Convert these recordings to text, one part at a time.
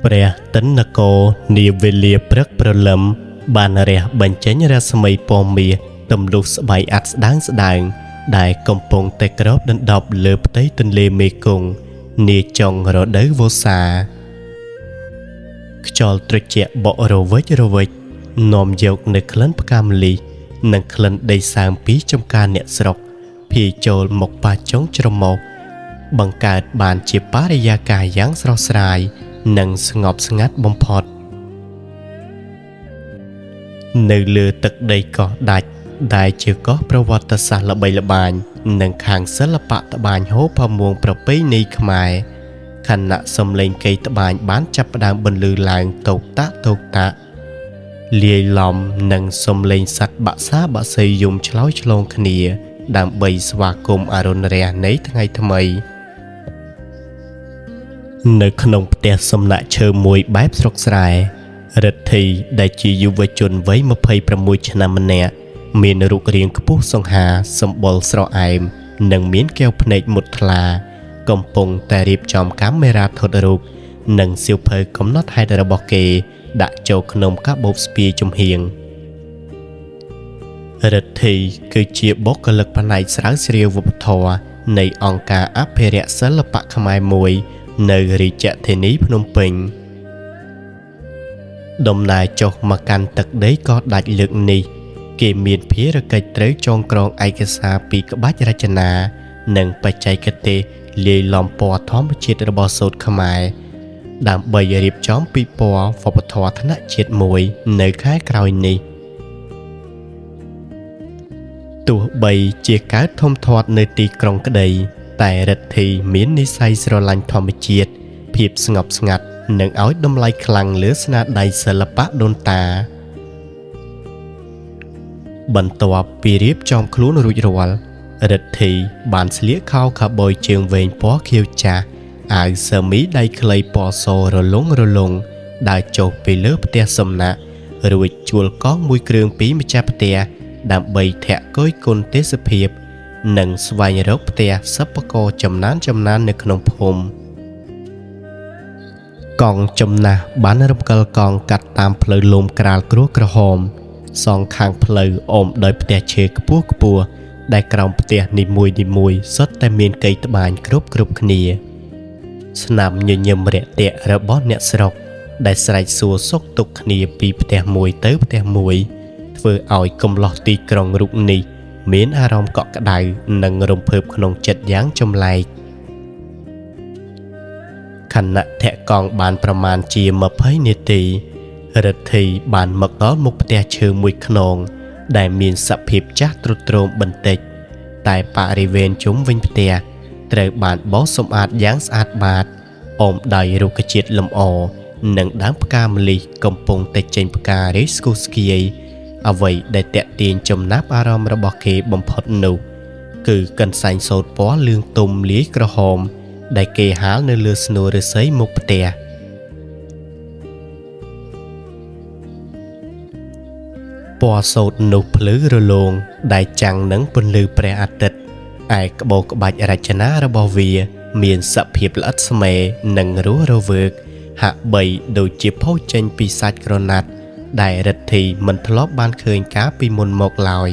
ព្រះតិនក នាវេលាព្រឹកព្រលឹមបានរះបញ្ចេញរស្មីពណ៌មាសទម្លុះស្បៃអាត់ស្ដាងស្ដាងដែលកំពុងតែគ្របដណ្ដប់លើផ្ទៃទន្លេមេគង្គនាចុងរដូវវស្សាខ្យល់ត្រជាក់បក់រវិចនាំយកនូវក្លិនផ្កាម្លិះនិងក្លិនដីសើមពីចំការអ្នកស្រុកភាយចូលមកប៉ះចុងច្រមុះបង្កើតបានជាបរិយាកាសយ៉ាងស្រស់ស្រាយនិងស្ងប់ស្ងាត់បំផុតនៅលើទឹកដីកោះដាច់ដែលជាកោះប្រវត្តិសាស្ត្រល្បីល្បាញនិងខាងសិល្បៈត្បាញហូបផាមួងប្រពៃណីខ្មែរខណៈសំឡេងកីត្បាញបានចាប់ផ្ដើមបន្លឺឡើងតោកតាក់លាយឡំនឹងសំឡេងសត្វបក្សាបក្សីយំឆ្លោយឆ្លងគ្នាដើម្បីស្វាគមន៍អរុណរះនៃថ្ងៃថ្មីនៅក្នុងផ្ទះសំណាក់ឈើមួយបែបស្រុកស្រែរិទ្ធីដែលជាយុវជនវ័យ26ឆ្នាំម្នាក់មានរូបរាងខ្ពស់សង្ហាសម្បុរស្រអែមនិងមានកែវភ្នែកមុតថ្លាកំពុងតែរៀបចំកាមេរ៉ាថតរូបនិងសៀវភៅកំណត់ហេតុរបស់គេដាក់ចូលក្នុងកាបូបស្ពាយចំហៀងរិទ្ធីគឺជាបុគ្គលិកផ្នែកស្រាវជ្រាវវប្បធម៌នៃអង្គការអភិរក្សសិល្បៈខ្មែរមួយនៅរាជធានីភ្នំពេញដំណើរចុះមកកាន់ទឹកដីកោះដាច់លើកនេះគេមានភារកិច្ចត្រូវចងក្រងឯកសារពីក្បាច់រចនានិងបច្ចេកទេសលាយឡំពណ៌ធម្មជាតិរបស់សូត្រខ្មែរដើម្បីរៀបចំពិព័រណ៍វប្បធម៌ថ្នាក់ជាតិមួយនៅខែក្រោយនេះទោះបីជាកើតធំធាត់នៅទីក្រុងក្តីតែរិទ្ធីមាននិស្ស័យស្រឡាញ់ធម្មជាតិភាពស្ងប់ស្ងាត់និងឲ្យតម្លៃខ្លាំងលើស្នាដៃសិល្បៈដូនតាបន្ទាប់ពីរៀបចំខ្លួនរួចរាល់រិទ្ធីបានស្លៀកខោខាប៊យជើងវែងពណ៌ខៀវចាស់អាវសឺមីដៃខ្លីពណ៌សរលុងដើរចុះពីលើផ្ទះសំណាក់រួចជួលកង់មួយគ្រឿងពីម្ចាស់ផ្ទះដើម្បីធាក់គយគន់ទេសភាពនិងស្វែងរកផ្ទះសិប្បករចំណាននៅក្នុងភូមិកង់ចំណាស់បានរំកិលកង់កាត់តាមផ្លូវលំក្រាលគ្រួក្រហមសងខាងផ្លូវអមដោយផ្ទះឈើខ្ពស់ដែលក្រោមផ្ទះនីមួយសុទ្ធតែមានកីត្បាញគ្រប់គ្នាស្នាមញញឹមរាក់ទាក់របស់អ្នកស្រុកដែលស្រែកសួរសុខទុក្ខគ្នាពីផ្ទះមួយទៅផ្ទះមួយធ្វើឲ្យកំឡោះទីក្រុងរូបនេះមានអារម្មណ៍កក់ក្ដៅនិងរំភើបក្នុងចិត្តយ៉ាងចម្លែកខណៈធាក់កង់បានប្រមាណជា20នាទីរិទ្ធីបានមកដល់មុខផ្ទះឈើមួយខ្នងដែលមានសភាពចាស់ទ្រុឌទ្រោមបន្តិចតែបរិវេណជុំវិញផ្ទះត្រូវបានបោសសម្អាតយ៉ាងស្អាតបាតអមដោយរុក្ខជាតិលម្អនិងដើមផ្កាម្លិះកំពុងតែចេញផ្ការេស្គូស្គីអ្វីដែលទាក់ទាញចំណាប់អារម្មណ៍របស់គេបំផុតនោះគឺកន្សែងសូត្រពណ៌លឿងទុំលាយក្រហមដែលគេហាលនៅលើស្នូលឫស្សីមុខផ្ទះពណ៌សូត្រនោះភ្លឺរលោងដែលចាំងនឹងពន្លឺព្រះអាទិត្យឯក្បូរក្បាច់រចនារបស់វាមានសភាពល្អិតស្មេនិងរស់រវើកហាក់បីដូចជាផុសចេញពីសាច់ក្រណាត់ដែលរិទ្ធីមិនធ្លាប់បានឃើញកាលពីមុនមកឡើយ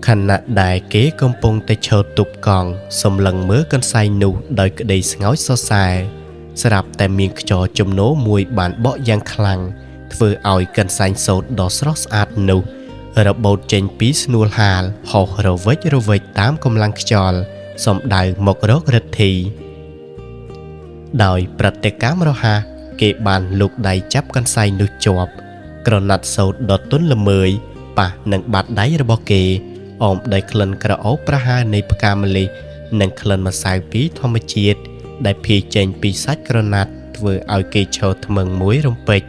ខណៈដែលគេកំពុងតែឈរទប់កង់សម្លឹងមើលកន្សែងនោះដោយក្តីស្ងោចសរសើរស្រាប់តែមានខ្យល់ជំនោរមួយបានបក់យ៉ាងខ្លាំងធ្វើឲ្យកន្សែងសូត្រដ៏ស្រស់ស្អាតនោះរបូតចេញពីស្នួលហាលហោះរវិចតាមកម្លាំងខ្យល់សំដៅមករករិទ្ធីដោយប្រតិកម្មរហ័សគេបានលូកដៃចាប់កន្សែងនោះជាប់ក្រណាត់សូត្រដ៏ទន់ល្មើយប៉ះនឹងបាតដៃរបស់គេអមដោយក្លិនក្រអូបប្រហើរនៃផ្កាម្លិះនិងក្លិនម្សៅពីធម្មជាតិដែលភាយចេញពីសាច់ក្រណាត់ធ្វើឲ្យគេឈរថ្មឹងមួយរំពេច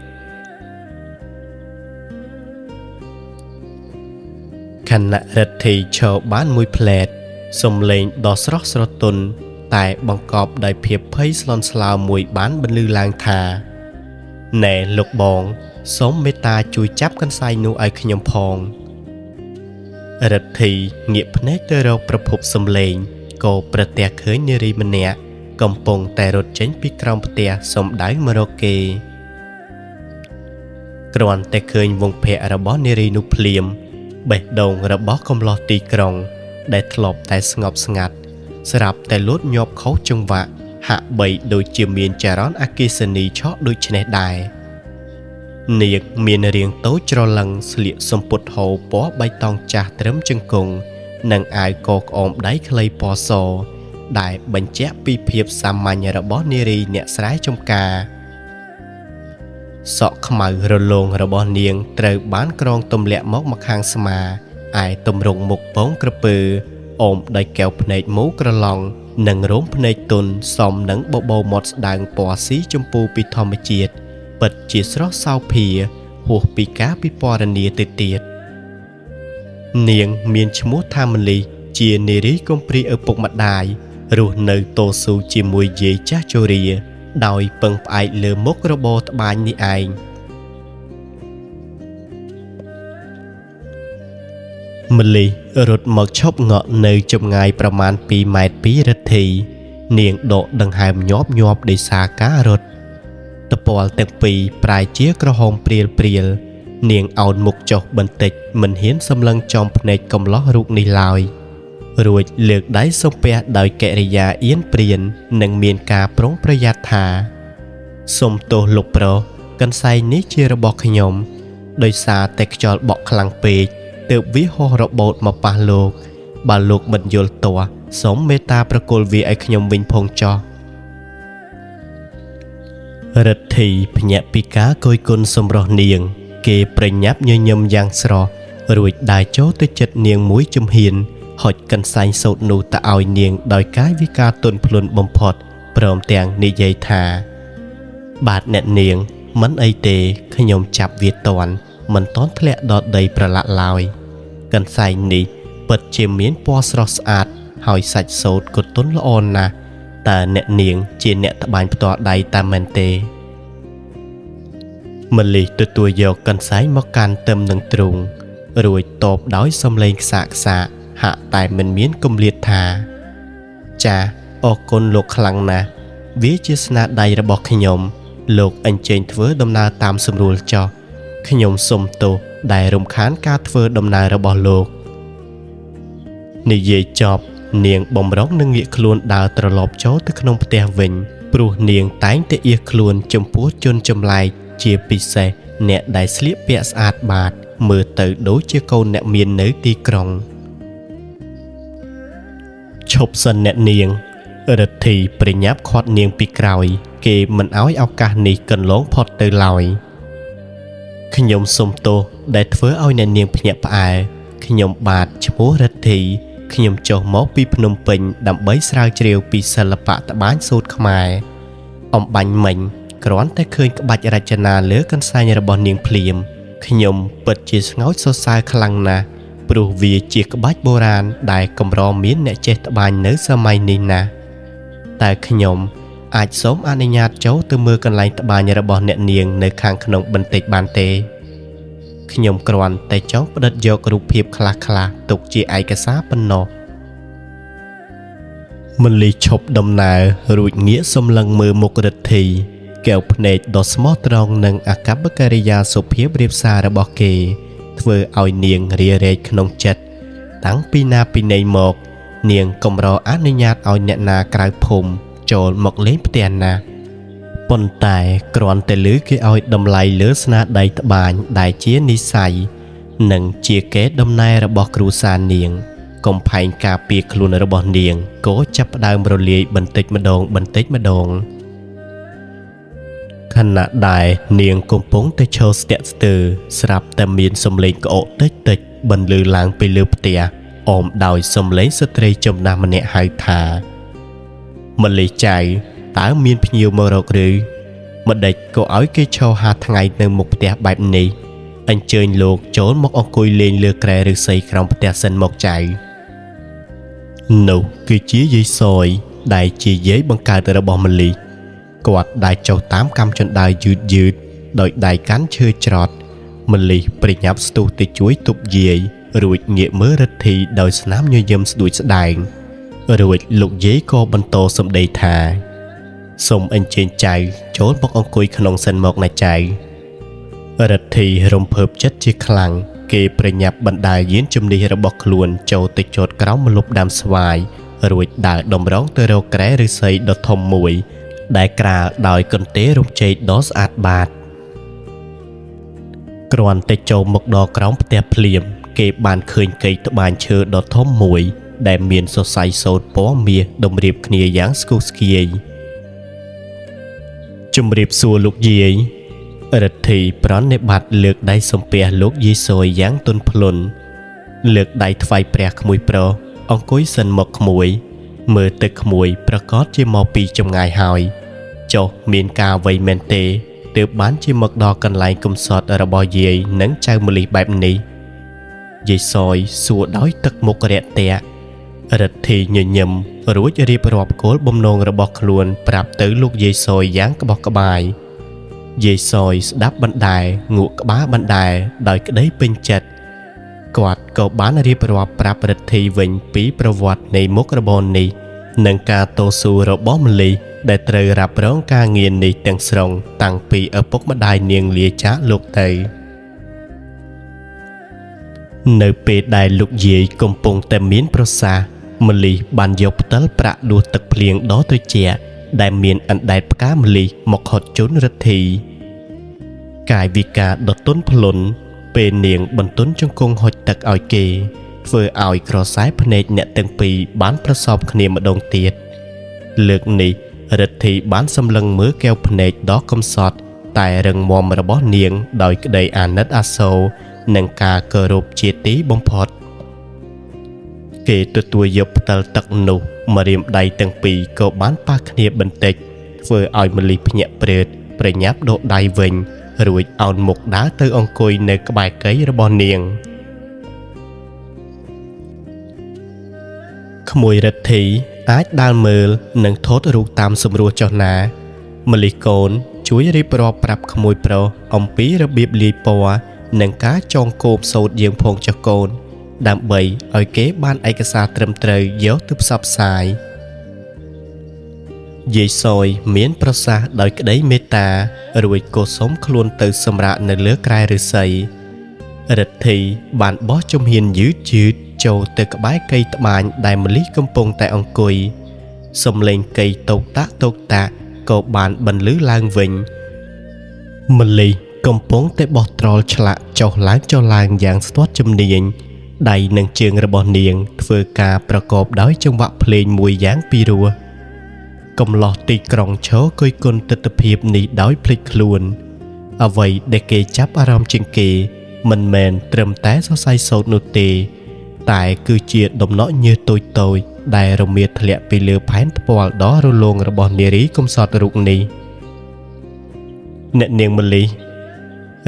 ខណៈរិទ្ធីឈរបានមួយផ្លែតសំឡេងដ៏ស្រស់ស្រទន់តែបង្កប់ដោយភាពភ័យស្លន់ស្លោមួយបានបន្លឺឡើងថាណែលោកបងសូមមេត្តាជួយចាប់កន្សែងនោះឲ្យខ្ញុំផងរិទ្ធីងាកភ្នែកទៅរកប្រភពសំឡេងក៏ប្រទះឃើញនារីម្នាក់ កំពុងតែរត់ចេញពីក្រោមផ្ទះសំដៅមករកគេគ្រាន់តែឃើញវងភ័ក្ររបស់នារីនោះភ្លាមបេះដូងរបស់កំឡោះទីក្រុងដែលធ្លាប់តែស្ងប់ស្ងាត់ស្រាប់តែលូតញាប់ខុសចង្វាក់ហាក់បីដូចជាមានចរន្តអគ្គិសនីឆក់ដូចនេះដែរនាងមានរាងតូចច្រឡឹងស្លៀកសំពត់ហូលពណ៌បៃតងចាស់ត្រឹមជង្គង់និងអាវកក្អមដៃខ្លីពណ៌សដែលបញ្ជាក់ពីភាពសាមញ្ញរបស់នារីអ្នកស្រែចម្ការសក់ខ្មៅរលោងរបស់នាងត្រូវបានក្រងទម្លាក់មកម្ខាងស្មាឯទម្រង់មុខពងក្រពើអមដោយកែវភ្នែកមូក្រឡង់និងរោមភ្នែកទន់សមនឹងបបោមាត់ស្ដើងពណ៌ស៊ីជម្ពូពីធម្មជាតិពិតជាស្រស់សោភាហួសពីការពិពណ៌នាទៅទៀតនាងមានឈ្មោះថាមលីជានារីកំព្រាឪពុកម្ដាយរស់នៅតស៊ូជាមួយយាយចាស់ជរាដោយពឹងផ្អែកលើមុខរបរត្បាញនេះឯងម្លីរត់មកឈប់ងក់នៅចម្ងាយប្រមាណ2ម៉ែត្រពីរទ្ធីនាងដកដង្ហើមញាប់ដោយសារការរត់តពាល់ទាំងពីរប្រែជាក្រហមព្រាលនាងអោនមុខចុះបន្តិចមិនហ៊ានសម្លឹងចំភ្នែកកំឡោះរូបនេះឡើយរួចលើកដៃសំពះដោយកិរិយាអៀនព្រាននិងមានការប្រុងប្រយ័ត្នថាសូមទោសលោកប្រុសកន្សែងនេះជារបស់ខ្ញុំដោយសារតែខ្យល់បក់ខ្លាំងពេកទើបវាហោះរបូតមកប៉ះលោកបើលោកមិនយល់ទាស់សូមមេត្តាប្រគល់វាឲ្យខ្ញុំវិញផងចុះរិទ្ធីភ្ញាក់ពីការគយគន់សម្រស់នាងគេប្រញាប់ញញឹមយ៉ាងស្រស់រួចដើរចូលទៅជិតនាងមួយជំហានហុចកន្សែងសូត្រនោះទៅឲ្យនាងដោយកាយវិការទន់ភ្លន់បំផុតព្រមទាំងនិយាយថាបាទអ្នកនាងមិនអីទេខ្ញុំចាប់វាតន់មិនតន់ធ្លាក់ដល់ដីប្រឡាក់ឡើយកន្សែងនេះពិតជាមានពណ៌ស្រស់ស្អាតហើយសាច់សូត្រក៏ទន់ល្អណាស់តើអ្នកនាងជាអ្នកត្បាញផ្ទាល់ដៃតាមមែនទេម្លីទទួលយកកន្សែងមកកាន់ទឹមនឹងទ្រូងរួចតបដោយសំឡេងខ្សាកហាក់តែមិនមានគម្លាតថាចាអរគុណលោកខ្លាំងណាស់វាជាស្នាដៃរបស់ខ្ញុំលោកអញ្ជើញធ្វើដំណើរតាមស្រួលចុះខ្ញុំសូមទោសដែលរំខានការធ្វើដំណើររបស់លោកនិយាយចប់នាងបំរុងនឹងងាកខ្លួនដើរត្រឡប់ចូលទៅក្នុងផ្ទះវិញព្រោះនាងតែងតែអៀសខ្លួនចំពោះជនចម្លែកជាពិសេសអ្នកដែលស្លៀកពាក់ស្អាតបាតមើលទៅដូចជាកូនអ្នកមាននៅទីក្រុងឈប់សិនអ្នកនាងរិទ្ធីប្រញាប់ខាត់នាងពីក្រោយគេមិនអោយឱកាសនេះកន្លងផុតទៅឡើយខ្ញុំសូមទោសដែលធ្វើឲ្យអ្នកនាងភ្ញាក់ផ្អើលខ្ញុំបាទឈ្មោះរិទ្ធីខ្ញុំចុះមកពីភ្នំពេញដើម្បីស្រាវជ្រាវពីសិល្បៈត្បាញសូត្រខ្មែរអំបញ្ញមិញគ្រាន់តែឃើញក្បាច់រចនាលើកន្សែងរបស់នាងភ្លាមខ្ញុំពិតជាស្ងើចសរសើរខ្លាំងណាស់ព្រោះវាជាក្បាច់បុរាណដែលកម្រមានអ្នកចេះត្បាញនៅសម័យនេះណាស់តែខ្ញុំអាចសូមអនុញ្ញាតចូលទៅមើលកន្លែងត្បាញរបស់អ្នកនាងនៅខាងក្នុងបន្តិចបានទេខ្ញុំគ្រាន់តែចង់ផ្ដិតយករូបភាពខ្លះៗទុកជាឯកសារប៉ុណ្ណោះមលីឈប់ដំណើររួចងាកសម្លឹងមើលមុខរិទ្ធីកែវភ្នែកដ៏ស្មោះត្រង់និងអាកប្បកិរិយាសុភាពរាបសាររបស់គេធ្វើឲ្យនាងរារែកក្នុងចិត្តតាំងពីណាពីណីមកនាងកម្រអនុញ្ញាតឲ្យអ្នកណាក្រៅភូមិចូលមកលេងផ្ទះណាប៉ុន្តែគ្រាន់តែឮគេឲ្យតម្លៃលើស្នាដៃត្បាញដែលជានិស្ស័យនិងជាកេរដំណែលរបស់គ្រួសារនាងកំផែងការពារខ្លួនរបស់នាងក៏ចាប់ផ្ដើមរលាយបន្តិចម្ដងខណៈដែលនាងកំពុងតែឈរស្ទាក់ស្ទើរស្រាប់តែមានសំឡេងក្អកតិចបន្លឺឡើងពីលើផ្ទះអមដោយសំឡេងស្ត្រីចំណាស់ម្នាក់ហៅថាម្ល៉េះចៅតើមានភ្ញៀវមករកឬម្ដេចក៏ឲ្យគេឈរហាលថ្ងៃនៅមុខផ្ទះបែបនេះអញ្ជើញលោកចូលមកអង្គុយលេងលើគ្រែឫស្សីក្រោមផ្ទះសិនមកចៅនោះគឺជាយាយសយដែលជាយាយបង្កើតរបស់ម្លីគាត់ដែលចុះតាមកម្មជណ្ដើរយឺតដោយដៃកាន់ឈើច្រត់ម្លីប្រញាប់ស្ទុះទៅជួយទប់យាយរួចងាកមើលរិទ្ធីដោយស្នាមញញឹមស្ដួចស្ដែងរួចលោកយាយក៏បន្តសម្ដីថា សូមអញ្ជើញចៅចូលមកអង្គុយក្នុងសិនមកណាចៅរិទ្ធីរំភើបចិត្តជាខ្លាំងគេប្រញាប់បណ្ដាលយានជំនិះរបស់ខ្លួនចូលទៅចតក្រោមម្លប់ដើមស្វាយរួចដើរដំរងទៅរកក្រែឫស្សីដ៏ធំមួយដែលក្រាលដោយកន្ទេលរំជែកដ៏ស្អាតបាតគ្រាន់តែចូលមកដល់ក្រោមផ្ទះភ្លាមគេបានឃើញកីត្បាញឈើដ៏ធំមួយដែលមានសរសៃសូត្រពណ៌មាសតម្រៀបគ្នាយ៉ាងស្គុះស្គាយជំរាបសួរលោកយាយរិទ្ធីប្រណិប័តលើកដៃសំពះលោកយាយសយយ៉ាងទន់ភ្លន់លើកដៃថ្វាយព្រះក្មួយប្រុសអង្គុយសិនមកក្មួយមើលទឹកក្មួយប្រកាសជាមកពីចម្ងាយហើយចុះមានការអ្វីមែនទេទើបបានជាមកដល់កន្លែងកំសត់របស់យាយនិងចៅម្លិះបែបនេះយាយសយសួរដោយទឹកមុខរាក់ទាក់រិទ្ធីញញឹមរួចរៀបរាប់គោលបំណងរបស់ខ្លួនប្រាប់ទៅលោកយាយសយយ៉ាងក្បោះក្បាយយាយសយស្ដាប់បណ្ដែងក់ក្បាលបណ្ដែដោយក្តីពេញចិត្តគាត់ក៏បានរៀបរាប់ប្រាប់រិទ្ធីវិញពីប្រវត្តិនៃមុខរបរនេះនិងការតស៊ូរបស់ម្លិះដែលត្រូវរ៉ាប់រងការងារនេះទាំងស្រុងតាំងពីឪពុកម្ដាយនាងលាចាកលោកទៅនៅពេលដែលលោកយាយកំពុងតែមានប្រសាសន៍ម្លិះបានយកផ្តិលប្រាក់ដួសទឹកភ្លៀងដ៏ត្រជាក់ដែលមានអណ្ដែតផ្កាម្លិះមកហត់ជន់រិទ្ធីកាយវិការដ៏ទន់ភ្លន់ពេលនាងបន្ទន់ជង្គង់ហុចទឹកឲ្យគេធ្វើឲ្យក្រសែភ្នែកអ្នកទាំងពីរបានប្រសពគ្នាម្ដងទៀតលើកនេះរិទ្ធីបានសម្លឹងមើលកែវភ្នែកដ៏កំសត់តែរឹងមាំរបស់នាងដោយក្តីអាណិតអាសូរនិងការគោរពជាទីបំផុតគេទទួលយកផ្តិលទឹកនោះមករៀមដៃទាំងពីរក៏បានប៉ះគ្នាបន្តិចធ្វើឲ្យម្លិះភ្ញាក់ព្រឺតប្រញាប់ដកដៃវិញរួចអោនមុខដើរទៅអង្គុយនៅក្បែរកៃរបស់នាងក្មួយរិទ្ធីអាចដើរមើលនិងថតរូបតាមសម្រួលចុះណាម្លិះកូនជួយរៀបរាប់ប្រាប់ក្មួយប្រុសអំពីរបៀបលាយពណ៌និងការចងគោមសូត្រយើងផងចុះកូនដើម្បីឲ្យគេបានឯកសារត្រឹមត្រូវយកទៅផ្សព្វផ្សាយយាយសយមានប្រសាសន៍ដោយក្តីមេត្តារួចក៏សុំខ្លួនទៅសម្រាកនៅលើក្រែឫស្សីរិទ្ធីបានបោះជំហានយឺតចូលទៅក្បែរកីត្បាញដែលម្លិះកំពុងតែអង្គុយសំឡេងកីតោកតាក់ក៏បានបន្លឺឡើងវិញម្លិះកំពុងតែបោះត្រល់ឆ្លាក់ចុះឡើងយ៉ាងស្ទាត់ជំនាញដៃនិងជើងរបស់នាងធ្វើការប្រកបដោយចង្វាក់ភ្លេងមួយយ៉ាងពីរោះកំឡោះទីក្រុងឈរគយគន់ទិដ្ឋភាពនេះដោយភ្លេចខ្លួនអ្វីដែលគេចាប់អារម្មណ៍ជាងគេមិនមែនត្រឹមតែសរសៃសូត្រនោះទេតែគឺជាដំណក់ញើសតូចដែលរមៀតធ្លាក់ពីលើផែនថ្ពាល់ដ៏រលោងរបស់នារីកំសត់រូបនេះអ្នកនាងម្លិះ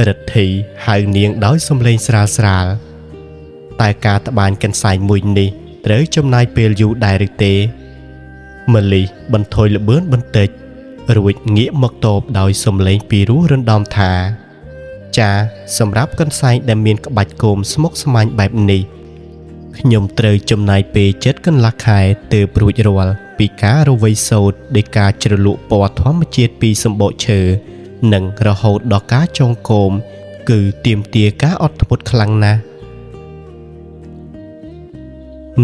រិទ្ធីហៅនាងដោយសំឡេងស្រាលតែការត្បាញកន្សែងមួយនេះត្រូវចំណាយពេលយូរដែរឬទេម្លិះបន្ថយល្បឿនបន្តិចរួចងាកមកតបដោយសំឡេងពីរោះរណ្ដំថាចាសម្រាប់កន្សែងដែលមានក្បាច់គោមស្មុគស្មាញបែបនេះខ្ញុំត្រូវចំណាយពេល7កន្លះខែទើបរួចរាល់ពីការរវៃសូត្រដោយការជ្រលក់ពណ៌ធម្មជាតិពីសម្បកឈើនិងរហូតដល់ការចងគោមគឺទាមទារការអត់ធ្មត់ខ្លាំងណាស់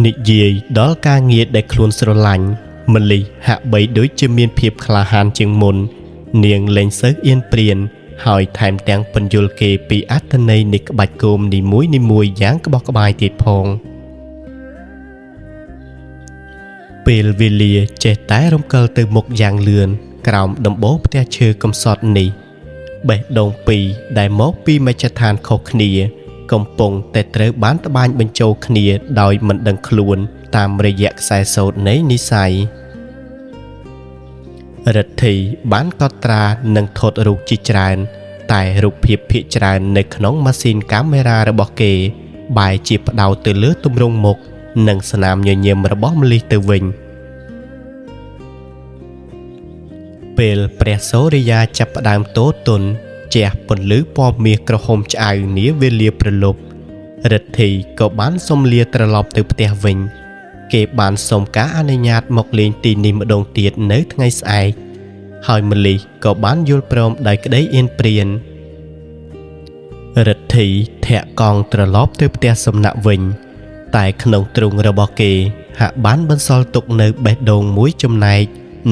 និយាយដល់ការងារដែលខ្លួនស្រឡាញ់ម្លិះហាក់បីដូចជាមានភាពក្លាហានជាងមុននាងលែងសូវអៀនព្រានហើយថែមទាំងពន្យល់គេពីអត្ថន័យនៃក្បាច់គោមនីមួយយ៉ាងក្បោះក្បាយទៀតផងពេលវេលាចេះតែរំកិលទៅមុខយ៉ាងលឿនក្រោមដំបូលផ្ទះឈើកំសត់នេះបេះដូងពីរដែលមកពីមជ្ឈដ្ឋានខុសគ្នាកំពុងតែត្រូវបានត្បាញបញ្ចូលគ្នាដោយមិនដឹងខ្លួនតាមរយៈខ្សែសូត្រនៃនិស្ស័យរិទ្ធីបានកត់ត្រានិងថតរូបជាច្រើនតែរូបភាពភាគច្រើននៅក្នុងម៉ាស៊ីនកាមេរ៉ារបស់គេបែរជាផ្ដោតទៅលើទម្រង់មុខនិងស្នាមញញឹមរបស់ម្លិះទៅវិញពេលព្រះសូរិយាចាប់ផ្ដើមតូទន់ជះពន្លឺពណ៌មាសក្រហមឆ្អៅនាវេលាព្រលប់រិទ្ធីក៏បានសុំលាត្រឡប់ទៅផ្ទះវិញគេបានសុំការអនុញ្ញាតមកលេងទីនេះម្ដងទៀតនៅថ្ងៃស្អែក ហើយម្លិះក៏បានយល់ព្រមដោយក្តីអៀនព្រានរិទ្ធីធាក់កង់ត្រឡប់ទៅផ្ទះសំណាក់វិញតែក្នុងទ្រុងរបស់គេហាក់បានបន្សល់ទុកនៅបេះដូងមួយចំណែក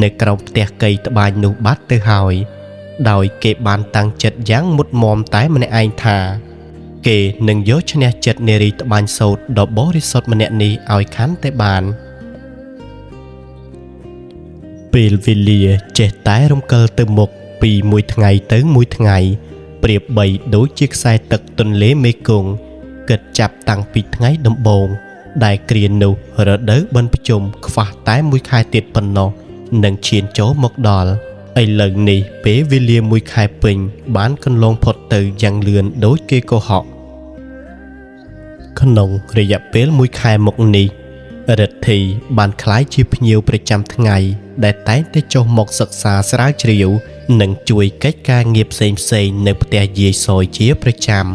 នៅក្រោមផ្ទះកៃត្បាញនោះបាត់ទៅហើយដោយគេបានតាំងចិត្តយ៉ាងមុតមមតែម្នាក់ឯងថាគេនឹងយកឈ្នះចិត្តនារីត្បាញសូត្រដ៏បរិសុទ្ធម្នាក់នេះឲ្យខាន់តែបានពេលវេលាចេះតែរំកិលទៅមុខពីមួយថ្ងៃទៅមួយថ្ងៃប្រៀបបីដូចជាខ្សែទឹកទន្លេមេគង្គគិតចាប់តាំងពីថ្ងៃដំបូងដែលគ្រានោះរដូវបិណ្ឌភ្ជុំខ្វះតែមួយខែទៀតប៉ុណ្ណោះនឹងឈានចូលមកដល់ឥឡូវនេះពេលវេលាមួយខែពេញបានកន្លងផុតទៅយ៉ាងលឿនដូចគេកុហកក្នុងរយៈពេលមួយខែមកនេះរិទ្ធីបានក្លាយជាភ្ញៀវប្រចាំថ្ងៃដែលតែងតែចុះមកសិក្សាស្រាវជ្រាវនិងជួយកិច្ចការងារផ្សេងៗនៅផ្ទះយាយសយជាប្រចាំ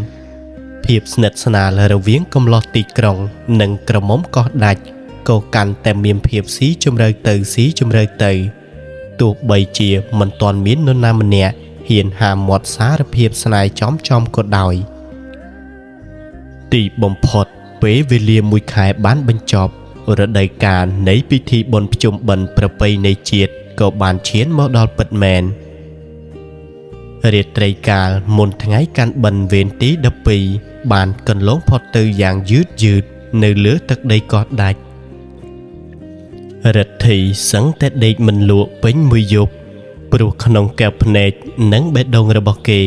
ភាពស្និទ្ធស្នាលរវាងកំឡោះទីក្រុងនិងក្រមុំកោះដាច់ក៏កាន់តែមានភាពស៊ីជម្រៅទៅទោះបីជាមិនទាន់មាននរណាម្នាក់ហ៊ានហាមមាត់សារភាពស្នេហ៍ចំក៏ដោយទីបំផុតពេលវេលាមួយខែបានបញ្ចប់រដូវកាលនៃពិធីបុណ្យភ្ជុំបិណ្ឌប្រពៃណីជាតិក៏បានឈានមកដល់ពិតមែនរាត្រីកាលមុនថ្ងៃកាន់បិណ្ឌវេនទី12បានកន្លងផុតទៅយ៉ាងយឺតនៅលើទឹកដីកោះដាច់រិទ្ធីសឹងតែដេកមិនលក់ពេញមួយយប់ព្រោះក្នុងកែវភ្នែកនិងបេះដូងរបស់គេ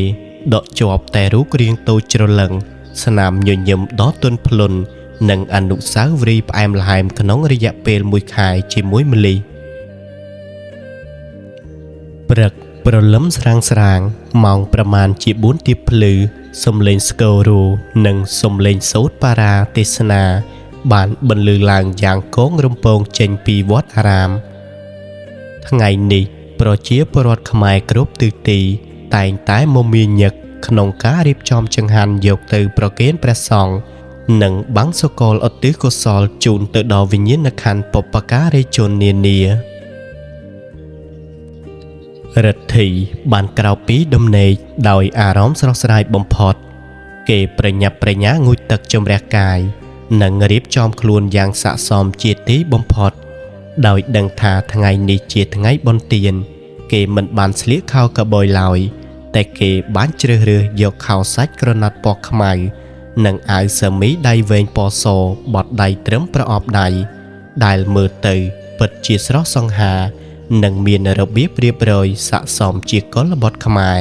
ដកជាប់តែរូបរាងតូចច្រឡឹងស្នាមញញឹមដ៏ទន់ភ្លន់និងអនុស្សាវរីយ៍ផ្អែមល្ហែមក្នុងរយៈពេលមួយខែជាមួយម្លិះព្រឹកព្រលឹមស្រាងម៉ោងប្រមាណជា4ទៀបភ្លឺសំឡេងស្គររោនិងសំឡេងសូត្របារាទេសនាបានបន្លឺឡើងយ៉ាងកងរំពងចេញពីវត្តអារាមថ្ងៃនេះប្រជាពលរដ្ឋខ្មែរគ្រប់ទិសទីតែងតែមមាញឹកក្នុងការរៀបចំចង្ហាន់យកទៅប្រគេនព្រះសង្ឃនិងបង្សុកូលឧទ្ទិសកុសលជូនទៅដល់វិញ្ញាណក្ខន្ធបុព្វការីជននានារិទ្ធីបានក្រោកពីដំណេកដោយអារម្មណ៍ស្រស់ស្រាយបំផុតគេប្រញាប់ប្រញាល់ងូតទឹកជំរះកាយនិងរៀបចំខ្លួនយ៉ាងស័ក្តិសមជាទីបំផុតដោយដឹងថាថ្ងៃនេះជាថ្ងៃបុណ្យទានគេមិនបានស្លៀកខោកាប៊ុយឡើយតែគេបានជ្រើសរើសយកខោសាច់ក្រណាត់ពណ៌ខ្មៅនិងអាវសឺមីដៃវែងពណ៌សបត់ដៃត្រឹមប្រអប់ដៃដែលមើលទៅពិតជាស្រស់សង្ហានិងមានរបៀបរៀបរយស័ក្តិសមជាកុលបុត្រខ្មែរ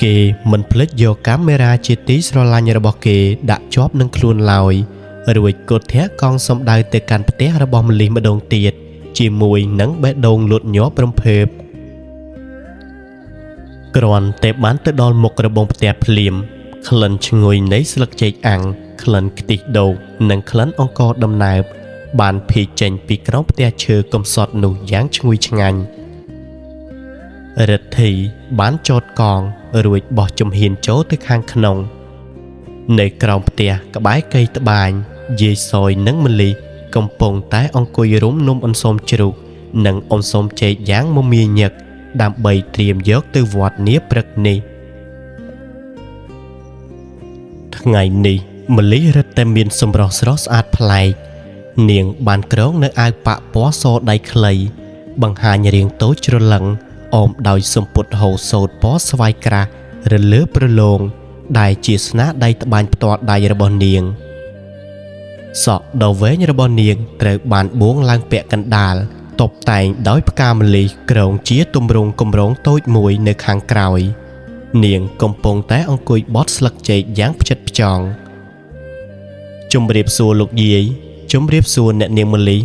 គេមិនភ្លេចយកកាមេរ៉ាជាទីស្រឡាញ់របស់គេដាក់ជាប់នឹងខ្លួនឡើយរួចកូតធាក់កង់សំដៅទៅកាន់ផ្ទះរបស់ម្លិះម្ដងទៀតជាមួយនឹងបេះដូងលូតញាប់រំភើបគ្រាន់តែបានទៅដល់មុខរបងផ្ទះភ្លាមក្លិនឈ្ងុយនៃស្លឹកចេកអាំងក្លិនខ្ទិះដូងនិងក្លិនអង្ករដំណើបបានភាយចេញពីក្រោមផ្ទះឈើកំសត់នោះយ៉ាងឈ្ងុយឆ្ងាញ់រិទ្ធីបានចតកង់រួចបោះជំហានចូលទៅខាងក្នុងនៅក្រោមផ្ទះក្បែរកៃត្បាញយាយសយនិងម្លិះកំពុងតែអង្គុយរុំនំអន្សមជ្រូកនិងអន្សមចេកយ៉ាងមមាញឹកដើម្បីត្រៀមយកទៅវត្តនាព្រឹកនេះថ្ងៃនេះម្លិះរឹតតែមានសម្រស់ស្រស់ស្អាតប្លែកនាងបានក្រងនៅអាវប៉ាក់ពណ៌សដៃខ្លីបង្ហាញរាងតូចច្រឡឹងអមដោយសំពត់ហូលសូត្រពណ៌ស្វាយក្រាស់រលើប្រឡងដែលជាស្នាដៃត្បាញផ្ទាល់ដៃរបស់នាងសក់ដ៏វែងរបស់នាងត្រូវបានបួងឡើងពាក់កណ្ដាលតុបតែងដោយផ្កាម្លិះក្រងជាទម្រង់កម្រងតូចមួយនៅខាងក្រោយនាងកំពុងតែអង្គុយបត់ស្លឹកចេកយ៉ាងផ្ចិតផ្ចង់ជំរាបសួរលោកយាយជំរាបសួរអ្នកនាងម្លិះ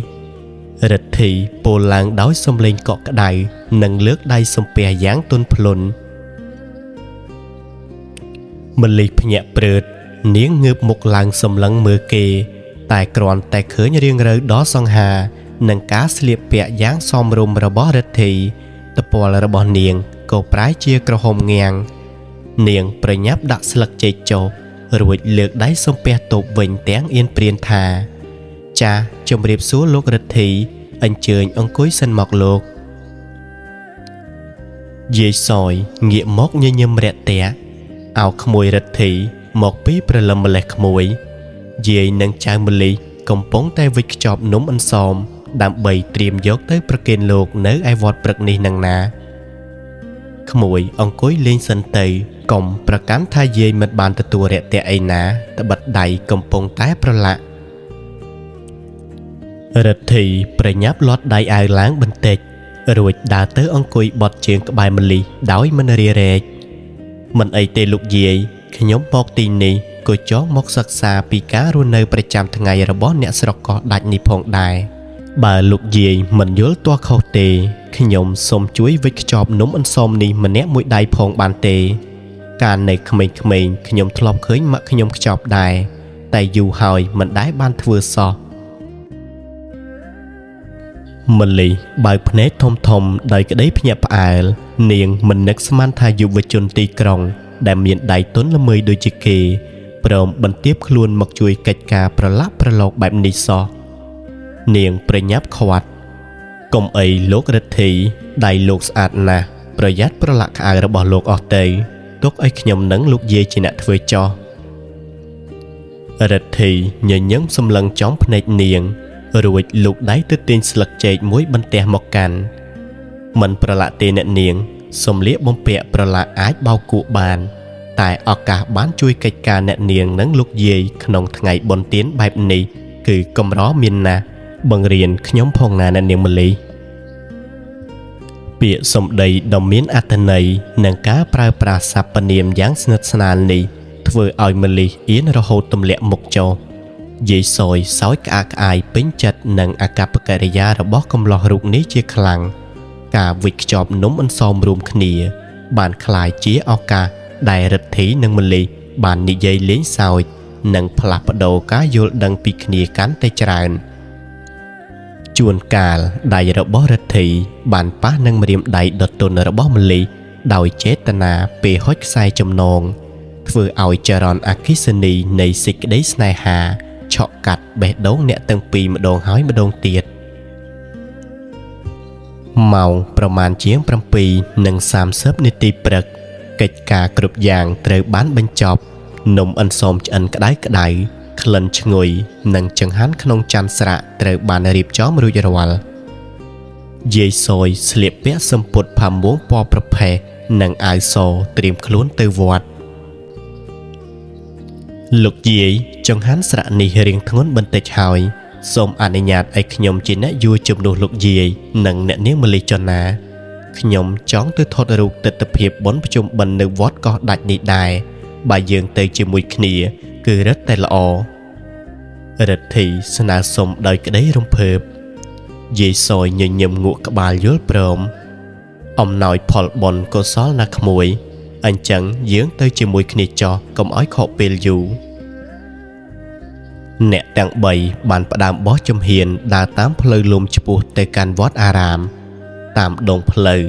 រិទ្ធីពោលឡើងដោយសំឡេងកក់ក្ដៅនិងលើកដៃសំពះយ៉ាងទន់ភ្លន់ម្លិះភ្ញាក់ព្រឺតនាងងើបមុខឡើងសម្លឹងមើលគេតែគ្រាន់តែឃើញរាងរៅដ៏សង្ហានិងការស្លៀកពាក់យ៉ាងសមរម្យរបស់រិទ្ធីតពលរបស់នាងក៏ប្រែជាក្រហមងាំងនាងប្រញាប់ដាក់ស្លឹកចេកចុះរួចលើកដៃសំពះទប់វិញទាំងអៀនព្រានថាចាជំរាបសួរលោករិទ្ធីអញ្ជើញអង្គុយសិនមកលោក យាយសយងាកមកញញឹមរាក់ទាក់អោក្មួយរទ្ធីមកពីព្រលឹមម្លេះក្មួយយាយនិងចៅម្លីកំពុងតែវិចខ្ចប់នំអន្សមដើម្បីត្រៀមយកទៅប្រគេនលោកនៅឯវត្តព្រឹកនេះនឹងណាក្មួយអង្គុយលេងសិនទៅកុំប្រកាន់ថាយាយមិនបានទទួលរាក់ទាក់អីណាត្បិតដៃកំពុងតែប្រឡាក់រទ្ធីប្រញាប់លាត់ដៃអាវឡើងបន្តិចរួចដើរទៅអង្គុយបត់ជើងក្បែរម្លីដោយមិនរារែកមិនអីទេលោកយាយខ្ញុំមកទីនេះក៏ចង់មកសិក្សាពីការរស់នៅប្រចាំថ្ងៃរបស់អ្នកស្រុកកោះដាច់នេះផងដែរបើលោកយាយមិនយល់ទាស់ខុសទេខ្ញុំសូមជួយវិចខ្ចប់នំអន្សមនេះម្នាក់មួយដៃផងបានទេកាលនៅក្មេងៗខ្ញុំធ្លាប់ឃើញម៉ាក់ខ្ញុំខ្ចប់ដែរតែយូរហើយមិនដែលបានធ្វើសោះម្លីបើកភ្នែកធំដោយក្តីភ្ញាក់ផ្អើលនាងមិននឹកស្មានថាយុវជនទីក្រុងដែលមានដៃទន់ល្មើយដូចជាគេព្រមបន្ទាបខ្លួនមកជួយកិច្ចការប្រឡាក់ប្រឡោកបែបនេះសោះនាងប្រញាប់ខាត់កុំអីលោករទ្ធីដៃលោកស្អាតណាស់ប្រយ័ត្នប្រឡាក់ខោរបស់លោកអស់ទៅទុកឲ្យខ្ញុំនឹងលោកយាយជាអ្នកធ្វើចោះរទ្ធីញញឹមសម្លឹងចំភ្នែកនាងរួចលូកដៃទៅទាញស្លឹកចេកមួយបន្ទះមកកាន់មិនប្រឡាក់ទេអ្នកនាងសំលៀកបំពាក់ប្រឡាក់អាចបោកគក់បានតែឱកាសបានជួយកិច្ចការអ្នកនាងនិងលោកយាយក្នុងថ្ងៃបុណ្យទានបែបនេះគឺកម្រមានណាស់បង្រៀនខ្ញុំផងណាអ្នកនាងម្លីពាក្យសម្ដីដ៏មានអត្ថន័យនិងការប្រើប្រាស់សព្វនាមយ៉ាងស្និទ្ធស្នាលនេះធ្វើឲ្យម្លីអៀនរហូតទម្លាក់មុខចុះយាយសយសោយក្អាកក្អាយពេញចិត្តនឹងអាកប្បកិរិយារបស់កំឡោះរូបនេះជាខ្លាំងការវិចខ្ចប់នំអន្សមរួមគ្នាបានคล้ายជាឱកាសដែលរទ្ធីនិងម្លីបាននិយាយលេងសើចនិងផ្លាស់ប្ដូរការយល់ដឹងពីគ្នាកាន់តែច្រើនជួនកាលដៃរបស់រទ្ធីបានប៉ះនឹងម្រាមដៃដុតទន់របស់ម្លីដោយចេតនាពេលហុចខ្សែចំណងធ្វើឲ្យចរន្តអគ្គិសនីនៃសេចក្តីស្នេហាឆក់កាត់បេះដូងអ្នកទាំងពីរម្ដងហើយម្ដងទៀតម៉ោងប្រមាណជាង 7:30 នាទីព្រឹកកិច្ចការគ្រប់យ៉ាងត្រូវបានបញ្ចប់នំអន្សមឆ្អិនក្តៅក្លិនឈ្ងុយនិងចង្ហាន់ក្នុងចានស្រាក់ត្រូវបានរៀបចំរួចរាល់យាយសយស្លៀកពាក់សំពត់ផាមួងពណ៌ប្រផេះនិងអាវសត្រៀមខ្លួនទៅវត្តលោកយាយចង្ហាន់ស្រាក់នេះរៀងធ្ងន់បន្តិចហើយសូមអនុញ្ញាតឲ្យខ្ញុំជាអ្នកយួរជំនួសលោកយាយនិងអ្នកនាងម្លីចនាខ្ញុំចង់ទៅថតរូបទិដ្ឋភាពបុណ្យប្រជុំបិណ្ឌនៅវត្តកោះដាច់នេះដែរបើយើងទៅជាមួយគ្នាគឺរឹតតែល្អរទ្ធីស្នើសុំដោយក្តីរំភើបយាយសយញញឹមងក់ក្បាលយល់ព្រមអំណោយផលបុណ្យកុសលណាក្មួយអញ្ចឹងយើងទៅជាមួយគ្នាចោះកុំឲ្យខកពេលយូរអ្នកទាំង3បានផ្ដើមបោះជំហានដើរតាមផ្លូវលំឆ្ពោះទៅកាន់វត្តអារាមតាមដងផ្លូវ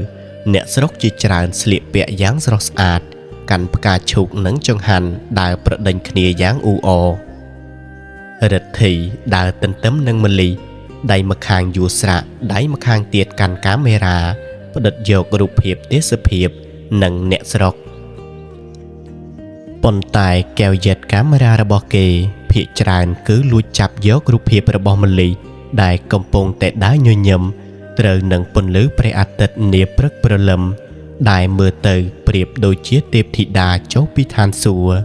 អ្នកស្រុកជាច្រើនស្លៀកពាក់យ៉ាងស្រស់ស្អាតកាន់ផ្កាឈូកនិងចង្ហាន់ដើរប្រដេញគ្នាយ៉ាងអ៊ូអររទ្ធីដើរទន្ទឹមនឹងម្លីដៃម្ខាងយួរស្រាក់ដៃម្ខាងទៀតកាន់កាមេរ៉ាផ្ដិតយករូបភាពទេសភាពនិងអ្នកស្រុកប៉ុន្តែកែវយិតកាមេរ៉ារបស់គេភាគច្រើនគឺលួចចាប់យករូបភាពរបស់ម្លីដែលកំពុងតែដើរញញឹមត្រូវនឹងពន្លឺព្រះអាទិត្យនាព្រឹកព្រលឹមដែលមើលទៅប្រៀបដូចជាទេពធីតាចុះពីឋានសួគ៌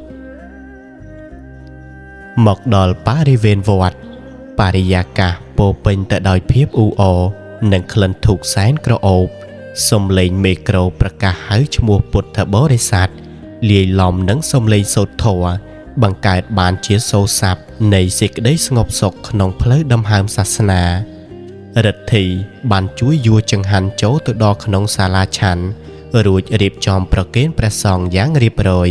មកដល់បរិវេណវត្តបរិយាកាសពោរពេញទៅដោយភាពអ៊ូអរនិងក្លិនធូបសែនក្រអូបសំឡេងមេក្រូប្រកាសហៅឈ្មោះពុទ្ធបរិស័ទលាយឡំនឹងសំឡេងសូត្រធម៌បង្កើតបានជាសូរស័ព្ទនៃសេចក្តីស្ងប់សុខក្នុងផ្លូវដង្ហើមសាសនារទ្ធីបានជួយយួរចង្ហាន់ចូលទៅដល់ក្នុងសាលាឆាន់រួចរៀបចំប្រគេនព្រះសង្ឃយ៉ាងរៀបរយ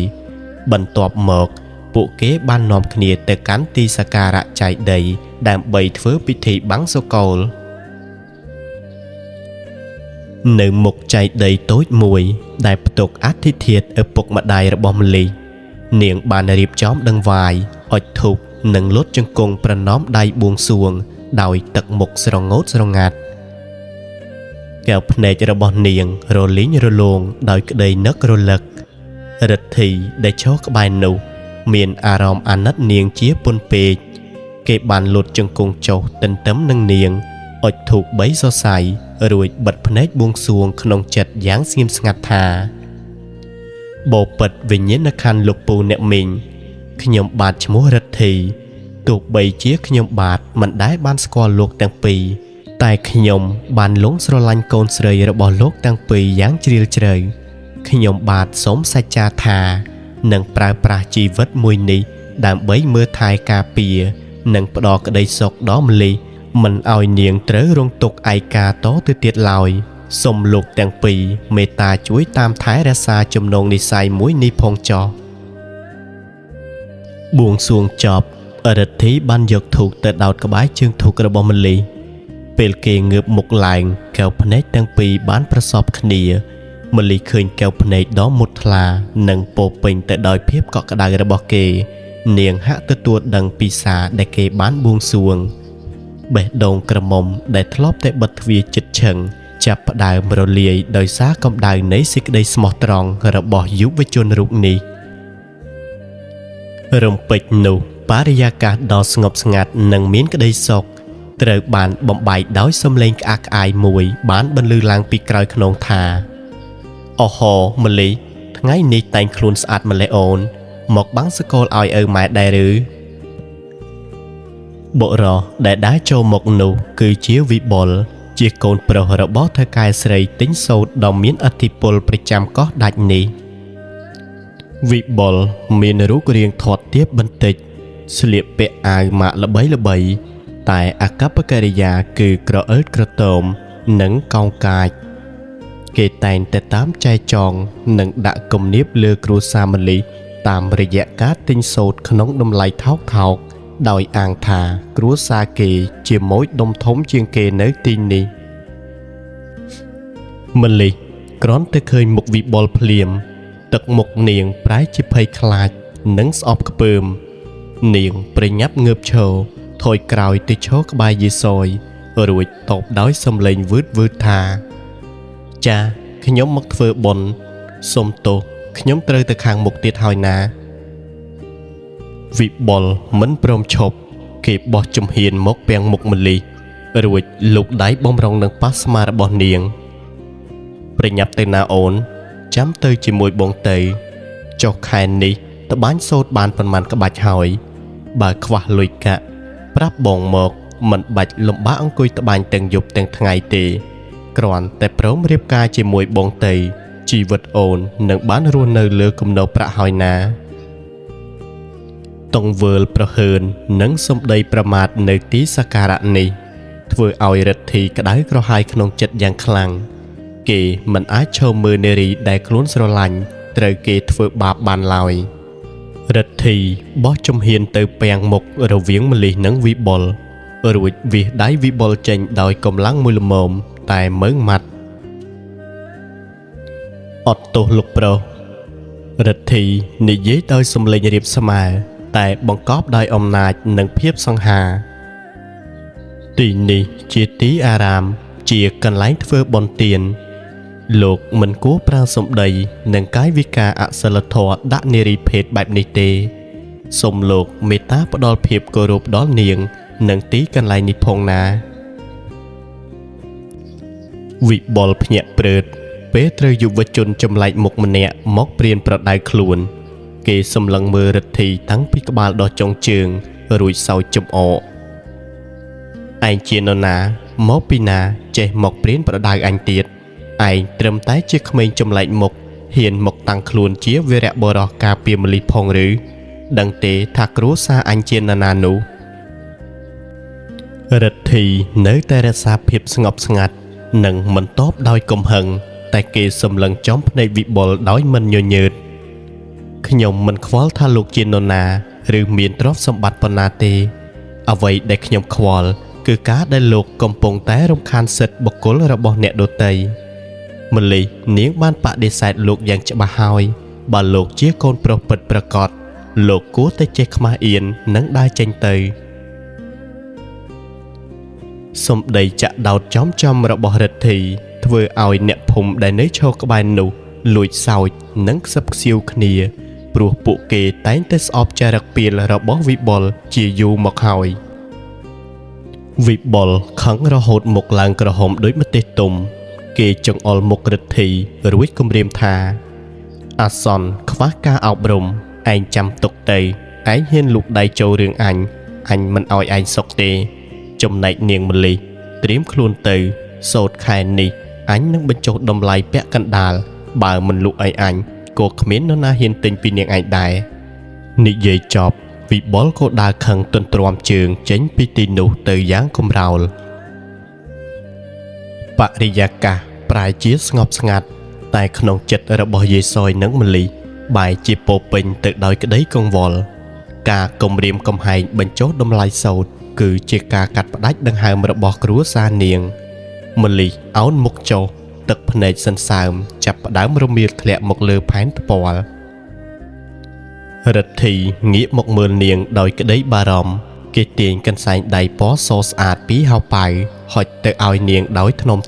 បន្ទាប់មកពួកគេបាននាំគ្នាទៅកាន់ទីសក្ការៈចែកដីដើម្បីធ្វើពិធីបង្សុកូលនៅមុខចែកដីតូចមួយដែលផ្ទុកអធិធាតុឪពុកម្ដាយរបស់ម្លីនាងបានរៀបចំដង្វាយអុជធូបនិងលុតជង្គង់ប្រណម្យដៃបួងសួងដោយទឹកមុខស្រងោតស្រងាត់ កែវភ្នែករបស់នាងរលីងរលោងដោយក្តីនឹករលឹករិទ្ធីដែលឈរក្បែរនោះមានអារម្មណ៍អាណិតនាងជាពន់ពេកគេបានលូតជង្គង់ចុះទន្ទឹមនឹងនាងអុជធូប3សរសៃរួចបិទភ្នែកបួងសួងក្នុងចិត្តយ៉ាងស្ងៀមស្ងាត់ថាបបិទ្ធវិញ្ញាណក្ខន្ធលោកពូអ្នកមីងខ្ញុំបាទឈ្មោះរិទ្ធីទោះបីជាខ្ញុំបាទមិនដែលបានស្គាល់លោកទាំងពីរតែខ្ញុំបានលងស្រឡាញ់កូនស្រីរបស់លោកទាំងពីរយ៉ាងជ្រាលជ្រៅខ្ញុំបាទសូមសច្ចាថានឹងប្រើប្រាស់ជីវិតមួយនេះដើម្បីមើលថែការពារនិងផ្ដល់ក្តីសុខដល់ម្លិះមិនឲ្យនាងត្រូវរងទុក្ខឯកាតទៅទៀតឡើយសូមលោកទាំងពីរមេត្តាជួយតាមថែរក្សាចំណងនិស្ស័យមួយនេះផងចុះបួងសួងចប់រិទ្ធីបានយកធូបទៅដោតក្បែរជើងធូបរបស់ម្លិះពេលគេងើបមុខឡើងកែវភ្នែកទាំងពីរបានប្រសពគ្នាម្លិះឃើញកែវភ្នែកដ៏មុតថ្លានិងពោពេញទៅដោយភាពកក់ក្ដៅរបស់គេនាងហាក់ទទួលដឹងពីសារដែលគេបានបួងសួងបេះដូងក្រមុំដែលធ្លាប់តែបិទទ្វារជិតឈឹងចាប់ផ្ដើមរលាយដោយសារកម្ដៅនៃសេចក្តីស្មោះត្រង់របស់យុវជនរូបនេះរំពេចនោះបរិយាកាសដ៏ស្ងប់ស្ងាត់និងមានក្តីសុខត្រូវបានបំបែកដោយសំឡេងក្អាកក្អាយមួយបានបន្លឺឡើងពីក្រោយខ្នងថាអូហូម្លីថ្ងៃនេះតែងខ្លួនស្អាតម្លេះអូនមកបាំងសកលឲ្យឪម៉ែដែរឬបុរសដែលដើរចូលមកនោះគឺជាវិបុលជាកូនប្រុសរបស់ថៅកែស្រីទិញសូត្រដ៏មានឥទ្ធិពលប្រចាំកោះដាច់នេះវិបុលមានរូបរាងធាត់ទាបបន្តិចស្លៀកពាក់អាវម៉ាកល្បីៗតែអាកប្បកិរិយាគឺក្រអឺតក្រទមនិងកោងកាចគេតែងតែតាមចែចង់និងដាក់គំនាបលើគ្រួសារម្លិះតាមរយៈការទិញសូត្រក្នុងតម្លៃថោកដោយអាងថាគ្រួសារគេជាម៉ូចដុំធំជាងគេនៅទីនេះម្លិះគ្រាន់តែឃើញមុខវិបុលភ្លាមទឹកមុខនាងប្រែជាភ័យខ្លាចនិងស្អប់ខ្ពើមនាងប្រញាប់ងើបឈរថយក្រោយទៅឈរក្បែរយេសយរួចតបដោយសំឡេងវឺតថាចាខ្ញុំមកធ្វើបុណ្យសូមទោសខ្ញុំត្រូវទៅខាងមុខទៀតហើយណាវិបុលមិនព្រមឈប់គេបោះជំហានមកពាំងមុខម្លិះរួចលូកដៃបំរុងនឹងប៉ាស្មារបស់នាងប្រញាប់ទៅណាអូនចាំទៅជាមួយបងទៅចុះខែនេះតបាញ់សូត្របានប៉ុន្មានក្បាច់ហើយបើខ្វះលុយកាក់ប្រាប់បងមកមិនបាច់លំបាកអង្គុយតបាញ់ទាំងយប់ទាំងថ្ងៃទេគ្រាន់តែព្រមរៀបការជាមួយបងទៅជីវិតអូននឹងបានរស់នៅលើគំនរប្រាក់ហើយណាតង្វើលប្រហើននិងសម្ដីប្រមាថនៅទីសក្ការៈនេះធ្វើឲ្យរិទ្ធីក្តៅក្រហាយក្នុងចិត្តយ៉ាងខ្លាំងគេមិនអាចឈរមើលនារីដែលខ្លួនស្រឡាញ់ត្រូវគេធ្វើបាបបានឡើយរិទ្ធីបោះជំហានទៅពាំងមុខរវាងម្លិះនិងវិបុលរួចវាសដៃវិបុលចេញដោយកម្លាំងមួយល្មមតែមើងម៉ាត់អត់ទោសលោកប្រុសរិទ្ធីនិយាយដោយសំឡេងរាបស្មើតែបង្កប់ដោយអំណាចនិងភាពសង្ហាទីនេះជាទីអារាមជាកន្លែងធ្វើបុណ្យទានលោកមិនគួរប្រើសម្ដីនិងកាយវិការអសិលធម៌ដាក់នារីភេទបែបនេះទេសូមលោកមេត្តាផ្ដល់ភាពគោរពដល់នាងនិងទីកន្លែងនេះផងណាវិបុលភ្ញាក់ព្រឺតពេលត្រូវយុវជនចម្លែកមុខម្នាក់មកព្រានប្រដៅខ្លួនគេសម្លឹងមើលរិទ្ធីតាំងពីក្បាលដល់ចុងជើងរួចសោយចំអកឯងជានរណាមកពីណាចេះមកព្រានប្រដៅអញទៀតឯងត្រឹមតែជាក្មេងចម្លែកមុខហ៊ានមកតាំងខ្លួនជាវីរៈបុរសការពារម្លិះផងឬដឹងទេថាគ្រួសារអញជានរណានោះរិទ្ធីនៅតែរក្សាភាពស្ងប់ស្ងាត់និងមិនតបដោយកំហឹងតែគេសម្លឹងចំភ្នែកវិបុលដោយមិនញញើតខ្ញុំមិនខ្វល់ថាលោកជានរណាឬមានទ្រព្យសម្បត្តិប៉ុណ្ណាទេអ្វីដែលខ្ញុំខ្វល់គឺការដែលលោកកំពុងតែរំខានសិទ្ធិបុគ្គលរបស់អ្នកដទៃម្ល៉េះនាងបានបដិសេធលោកយ៉ាងច្បាស់ហើយបើលោកជាកូនប្រុសពិតប្រាកដលោកគួរតែចេះខ្មាស់អៀននិងដើរចេញទៅសម្ដីចាក់ដោតចំរបស់រិទ្ធី ធ្វើឲ្យអ្នកភូមិដែលនៅឈរក្បែរនោះលួចសោចនិងខ្សឹបខ្សៀវគ្នាព្រោះពួកគេតែងតែស្អប់ចរិតពាលរបស់វិបុលជាយូរមកហើយវិបុលខឹងរហូតមុខឡើងក្រហមដោយម្ទេសទុំគេចង្អុលមុខរិទ្ធីរួចគំរាមថាអាសន្នខ្វះការអប់រំឯងចាំទុកទៅឯងហ៊ានលូកដៃចូលរឿងអញមិនឲ្យឯងសុខទេចំណែកនាងម្លិះត្រៀមខ្លួនទៅសូត្រខែនេះអញនឹងបញ្ចុះតម្លៃពាក់កណ្ដាលបើមិនលក់ឲ្យអញក៏គ្មាននរណាហ៊ានទិញពីនាងឯងដែរនិយាយចប់វិបុលក៏ដើរខឹងទន្ទ្រាំជើងចេញពីទីនោះទៅយ៉ាងកំរោលបរិយាកាសប្រែជាស្ងប់ស្ងាត់តែក្នុងចិត្តរបស់យេស៊យនិងម្លីបែរជាពោពេញទៅដោយក្តីកង្វល់ការគំរាមកំហែងបញ្ចុះតម្លៃសូត្រគឺជាការកាត់ផ្ដាច់ដង្ហើមរបស់គ្រួសារនាងម្លីអោនមុខចុះទឹកភ្នែកសន្សើមចាប់ផ្ដើមរមៀលធ្លាក់មកលើផែនថ្ពាល់រិទ្ធីងាកមកមើលនាងដោយក្តីបារម្ភគេទាញកន្សែងដៃពណ៌សស្អាតពីហៅប៉ៅហុចទៅឲ្យនាងដោយថ្នម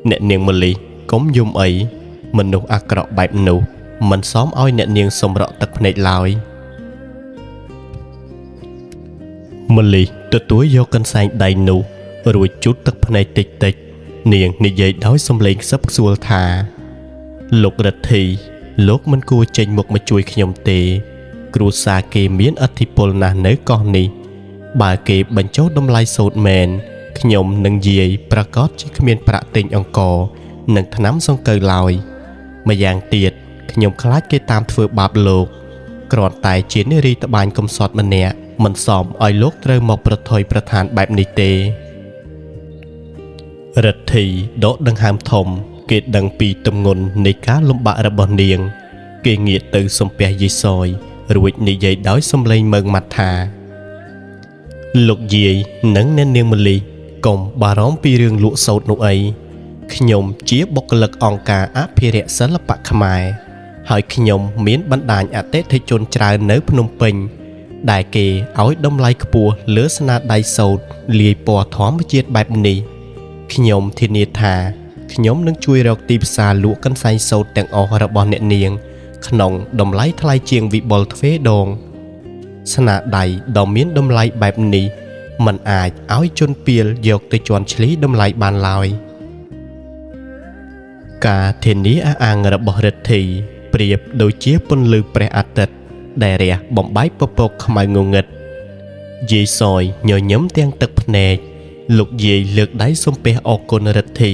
អ្នកនាងម្លីកុំយំអីមនុស្សអាក្រក់បែបនោះមិនសមឲ្យអ្នកនាងសម្រក់ទឹកភ្នែកឡើយម្លីទទួលយកកន្សែងដៃនោះរួចជូតទឹកភ្នែកតិចនាងនិយាយដោយសំឡេងខ្សឹបខ្សួលថាលោករិទ្ធីលោកមិនគួរចេញមុខមកជួយខ្ញុំទេគ្រួសារគេមានឥទ្ធិពលណាស់នៅកោះនេះបើគេបញ្ចុះតម្លៃសូត្រមែនខ្ញុំនឹងយាយប្រកាសជាគ្មានប្រាក់ទិញអង្ករនិងថ្នាំសង្កូវឡើយម្យ៉ាងទៀតខ្ញុំខ្លាចគេតាមធ្វើបាបលោកគ្រាន់តែជានារីត្បាញកំសត់ម្នាក់មិនសមឲ្យលោកត្រូវមកប្រថុយប្រឋានបែបនេះទេរិទ្ធីដកដង្ហើមធំគេដឹងពីទម្ងន់នៃការលំបាករបស់នាងគេងាកទៅសំពះយេស៊យរួចនិយាយដោយសំឡេងមើងម៉ាត់ថាលោកយាយនិងអ្នកនាងម្លីកុំបារម្ភពីរឿងលក់សូត្រនោះអីខ្ញុំជាបុគ្គលិកអង្គការអភិរក្សសិល្បៈខ្មែរហើយខ្ញុំមានបណ្ដាញអតិថិជនច្រើននៅភ្នំពេញដែលគេឲ្យតម្លៃខ្ពស់លើស្នាដៃសូត្រលាយពណ៌ធម្មជាតិបែបនេះខ្ញុំធានាថាខ្ញុំនឹងជួយរកទីផ្សារលក់កន្សែងសូត្រទាំងអស់របស់អ្នកនាងក្នុងតម្លៃថ្លៃជាងវិបុលទ្វេដងស្នាដៃដ៏មានតម្លៃបែបនេះមិនអាចឲ្យជនពាលយកទៅជន់ឈ្លីតម្លៃបានឡើយការធានាអះអាងរបស់រិទ្ធីប្រៀបដូចជាពន្លឺព្រះអាទិត្យដែលរះបំបែកពពកខ្មៅងងឹតយាយសយញញឹមទាំងទឹកភ្នែកលោកយាយលើកដៃសំពះអរគុណរិទ្ធី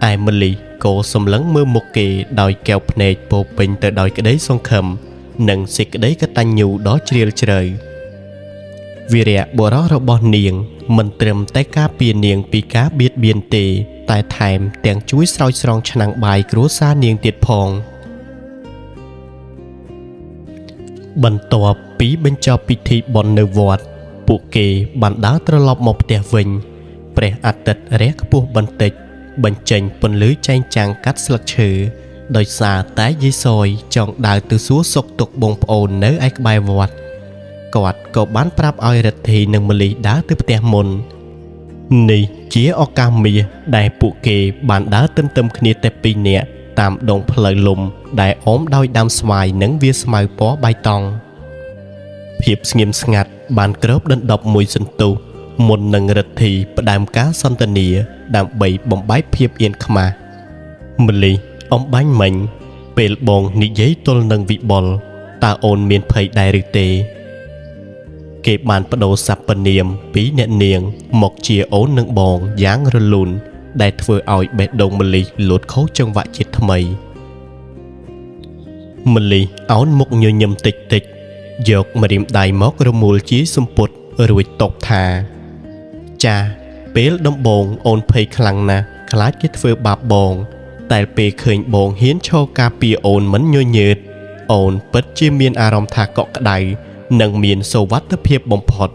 ឯម្លីក៏សម្លឹងមើលមុខគេដោយកែវភ្នែកពោពេញទៅដោយក្តីសង្ឃឹមនិងសេចក្តីកតញ្ញូដ៏ជ្រាលជ្រៅវីរៈបុរសរបស់នាងមិនត្រឹមតែការពារនាងពីការបៀតបៀនទេតែថែមទាំងជួយស្រោចស្រង់ឆ្នាំងបាយគ្រួសារនាងទៀតផងបន្ទាប់ពីបញ្ចប់ពិធីបុណ្យនៅវត្តពួកគេបានដើរត្រឡប់មកផ្ទះវិញព្រះអាទិត្យរះខ្ពស់បន្តិចបញ្ចេញពន្លឺចែងចាំងកាត់ស្លឹកឈើដោយសារតែយេស៊យចង់ដើរទៅសួរសុខទុក្ខបងប្អូននៅឯក្បែរវត្តគាត់ក៏បានប្រាប់ឲ្យរិទ្ធីនិងម្លីដើរទៅផ្ទះមុននេះជាឱកាសមាសដែលពួកគេបានដើរទន្ទឹមគ្នាតែពីរនាក់តាមដងផ្លូវលំដែលអមដោយដើមស្វាយនិងវាស្មៅពណ៌បៃតងភាពស្ងៀមស្ងាត់បានគ្របដណ្ដប់មួយសន្ទុះមុននឹងរិទ្ធីផ្ដើមការសន្ទនាដើម្បីបំបែកភាពអៀនខ្មាស់ម្លីអំបាញ់មិញពេលបងនិយាយទល់នឹងវិបុលតើអូនមានភ័យដែរឬទេគេបានបដូរសព្វនាមពីអ្នកនាងមកជាអូននិងបងយ៉ាងរលូនដែលធ្វើឲ្យបេះដូងម្លីលូតខុសចង្វាក់ជាតិថ្មីម្លីអោនមុខញញឹមតិចយកម្រាមដៃមករមូលជាសម្ពុតរួចតបថាចាពេលដំបងអូនភ័យខ្លាំងណាស់ខ្លាចគេធ្វើបាបបងតែពេលឃើញបងហ៊ានឈរការពារអូនមិនញញើតអូនពិតជាមានអារម្មណ៍ថាកក់ក្ដៅនិងមានសុវត្ថិភាពបំផុត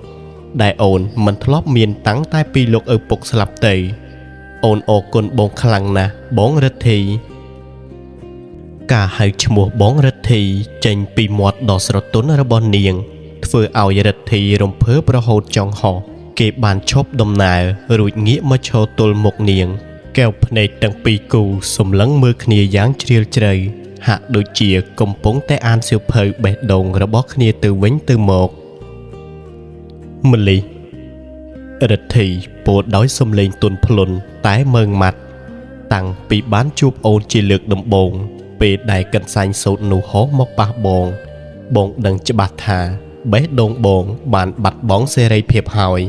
ដែលអូនមិនធ្លាប់មានតាំងតែពីលោកឪពុកស្លាប់ទៅអូនអរគុណបងខ្លាំងណាស់បងរិទ្ធីការហៅឈ្មោះបងរិទ្ធីចេញពីមាត់ដ៏ស្រទន់របស់នាងធ្វើឲ្យរិទ្ធីរំភើបរហូតចង់ហោះគេបានឈប់ដំណើររួចងាកមកឈរទល់មុខនាង កែវភ្នែកទាំងពីរគូសម្លឹងមើលគ្នាយ៉ាងជ្រាលជ្រៅហាក់ដូចជាកំពុងតែអានសៀវភៅបេះដូងរបស់គ្នាទៅវិញទៅមកម្លិះរិទ្ធីពោលដោយសំឡេងទន់ភ្លន់តែមើងម៉ាត់តាំងពីបានជួបអូនជាលើកដំបូងពេលដែលកន្សែងសូត្រនោះហោះមកប៉ះបងដឹងច្បាស់ថាបេះដូងបងបានបាត់បង់សេរីភាពហើយ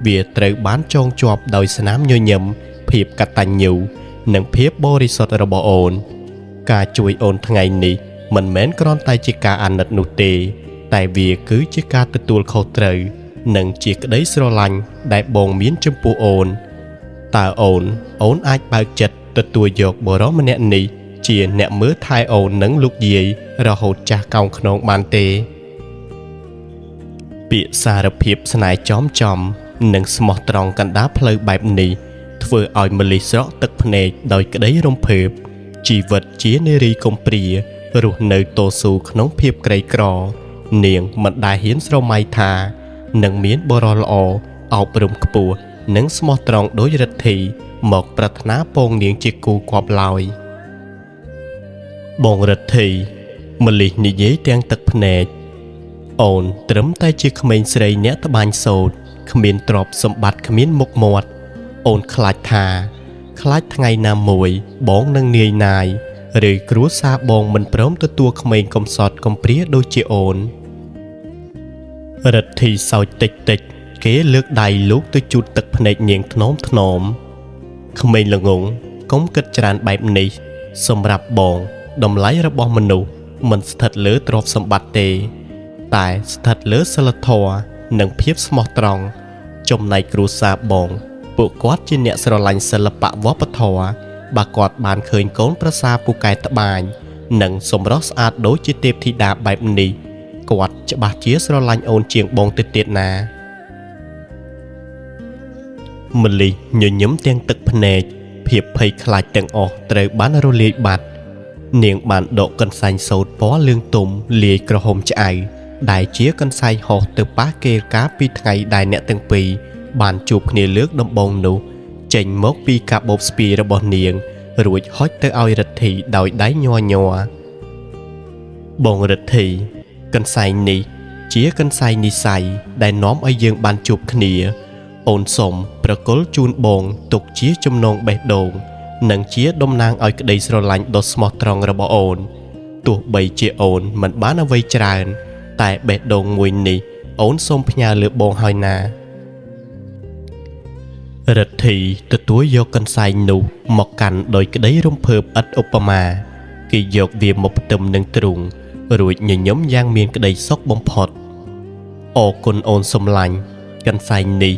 វាត្រូវបានចងជាប់ដោយស្នាមញញឹមភាពកតញ្ញូនិងភាពបរិសុទ្ធរបស់អូនការជួយអូនថ្ងៃនេះមិនមែនគ្រាន់តែជាការអាណិតនោះទេតែវាគឺជាការទទួលខុសត្រូវនិងជាក្តីស្រឡាញ់ដែលបងមានចំពោះអូនតើអូនអាចបើកចិត្តទទួលយកបុរសម្នាក់នេះជាអ្នកមើលថែអូននិងលោកយាយរហូតចាស់កោងខ្នងបានទេពាក្យសារភាពស្នេហ៍ចំនិងស្មោះត្រង់កណ្ដាលផ្លូវបែបនេះធ្វើឲ្យម្លិះស្រក់ទឹកភ្នែកដោយក្តីរំភើបជីវិតជានារីកំព្រារស់នៅតស៊ូក្នុងភាពក្រីក្រនាងមិនដែលហ៊ានស្រមៃថានឹងមានបុរសល្អអប់រំខ្ពស់និងស្មោះត្រង់ដោយរិទ្ធីមកប្រាថ្នាពងនាងជាគូគប់ឡើយបងរិទ្ធីម្លិះនិយាយទាំងទឹកភ្នែកអូនត្រឹមតែជាក្មេងស្រីអ្នកត្បាញសូត្រគ្មានទ្រព្យសម្បត្តិគ្មានមុខមាត់អូនខ្លាចថ្ងៃណាមួយបងនឹងនាយណាយឬគ្រួសារបងមិនព្រមទទួលក្មេងកំសត់កំព្រាដូចជាអូនរិទ្ធីសើចតិចគេលើកដៃលូកទៅជូតទឹកភ្នែកនាងថ្នមក្មេងល្ងងកុំគិតច្រើនបែបនេះសម្រាប់បងតម្លៃរបស់មនុស្សមិនស្ថិតលើទ្រព្យសម្បត្តិទេតែស្ថិតលើសីលធម៌និងភាពស្មោះត្រង់ចំណែកគ្រួសារបងពួកគាត់ជាអ្នកស្រឡាញ់សិល្បៈវប្បធម៌បើគាត់បានឃើញកូនប្រសាពូកែត្បាញនិងសម្រស់ស្អាតដូចជាទេពធីតាបែបនេះគាត់ច្បាស់ជាស្រឡាញ់អូនជាងបងទៅទៀតណាម្លិះញញឹមទាំងទឹកភ្នែកភាពភ័យខ្លាចទាំងអស់ត្រូវបានរលាយបាត់នាងបានដកកន្សែងសូត្រពណ៌លឿងទុំលាយក្រហមឆ្អៅដែលជាកន្សែងហោះទៅប៉ះគេកាលពីថ្ងៃដែលអ្នកទាំងពីរបានជួបគ្នាលើកដំបូងនោះចេញមកពីកាបូបស្ពាយរបស់នាងរួចហុចទៅឲ្យរិទ្ធីដោយដៃញ័របងរិទ្ធីកន្សែងនេះជាកន្សែងនិស័យដែលនាំឲ្យយើងបានជួបគ្នាអូនសូមប្រគល់ជូនបងទុកជាចំណងបេះដូងនិងជាតំណាងឲ្យក្តីស្រឡាញ់ដ៏ស្មោះត្រង់របស់អូនទោះបីជាអូនមិនបានអ្វីច្រើនតែបេះដូងមួយនេះអូនសូមផ្ញើលើបងហើយណារិទ្ធីទទួលយកកន្សែងនោះមកកាន់ដោយក្តីរំភើបឥតឧបមាគេយកវាមកផ្ទឹមនឹងទ្រូងរួចញញឹមយ៉ាងមានក្តីសុខបំផុតអរគុណអូនសំឡាញ់កន្សែងនេះ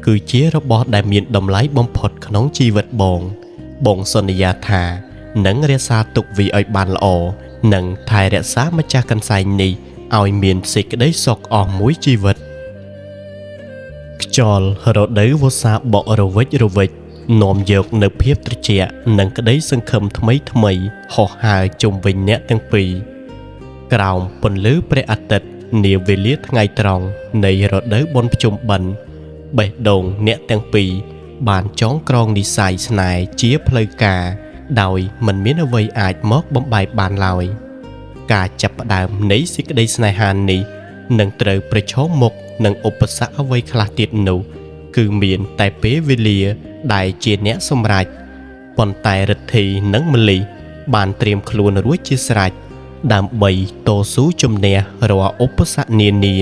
គឺជារបស់ដែលមានតម្លៃបំផុតក្នុងជីវិតបងសន្យាថានឹងរក្សាទុកវាឲ្យបានល្អនិងថែរក្សាម្ចាស់កន្សែងនេះឲ្យមានសេចក្តីសុខអស់មួយជីវិតខ្យល់រដូវវស្សាបក់រវិចនាំយកនៅភាពត្រជាក់និងក្តីសង្ឃឹមថ្មីហោះហើរជុំវិញអ្នកទាំងពីរក្រោមពន្លឺព្រះអាទិត្យនាវេលាថ្ងៃត្រង់នៃរដូវបុណ្យភ្ជុំបិណ្ឌបេះដូងអ្នកទាំងពីរបានចងក្រងនិស្ស័យស្នេហ៍ជាផ្លូវការដោយមិនមានអ្វីអាចមកបំបែកបានឡើយការចាប់ផ្ដើមនៃសេចក្តីស្នេហានេះនឹងត្រូវប្រឈមមុខនឹងឧបសគ្គអ្វីខ្លះទៀតនោះគឺមានតែពេលវេលាដែលជាអ្នកសម្រេចប៉ុន្តែរិទ្ធីនិងម្លិះបានត្រៀមខ្លួនរួចជាស្រេចដើម្បីតស៊ូជំនះរាល់ឧបសគ្គនានា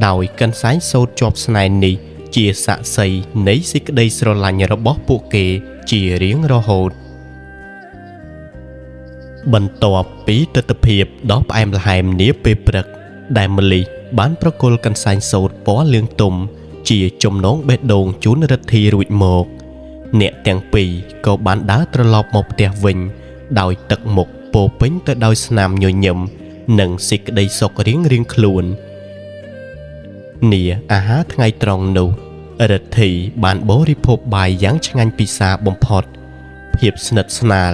ដោយកន្សែងសូត្រជាប់ស្នេហ៍នេះជាសាក្សីនៃសេចក្តីស្រឡាញ់របស់ពួកគេជារៀងរហូតបន្ទាប់ពីទិដ្ឋភាពដ៏ផ្អែមល្ហែមនាពេលព្រឹកដែលម្លិះបានប្រគល់កន្សែងសូត្រពណ៌លឿងទុំជាចំណងបេះដូងជូនរិទ្ធីរួចមកអ្នកទាំងពីរក៏បានដើរត្រឡប់មកផ្ទះវិញដោយទឹកមុខពោពេញទៅដោយស្នាមញញឹមនិងសេចក្តីសុខរៀងខ្លួននាអាហារថ្ងៃត្រង់នោះរិទ្ធីបានបរិភោគបាយយ៉ាងឆ្ងាញ់ពិសាបំផុតភាពស្និទ្ធស្នាល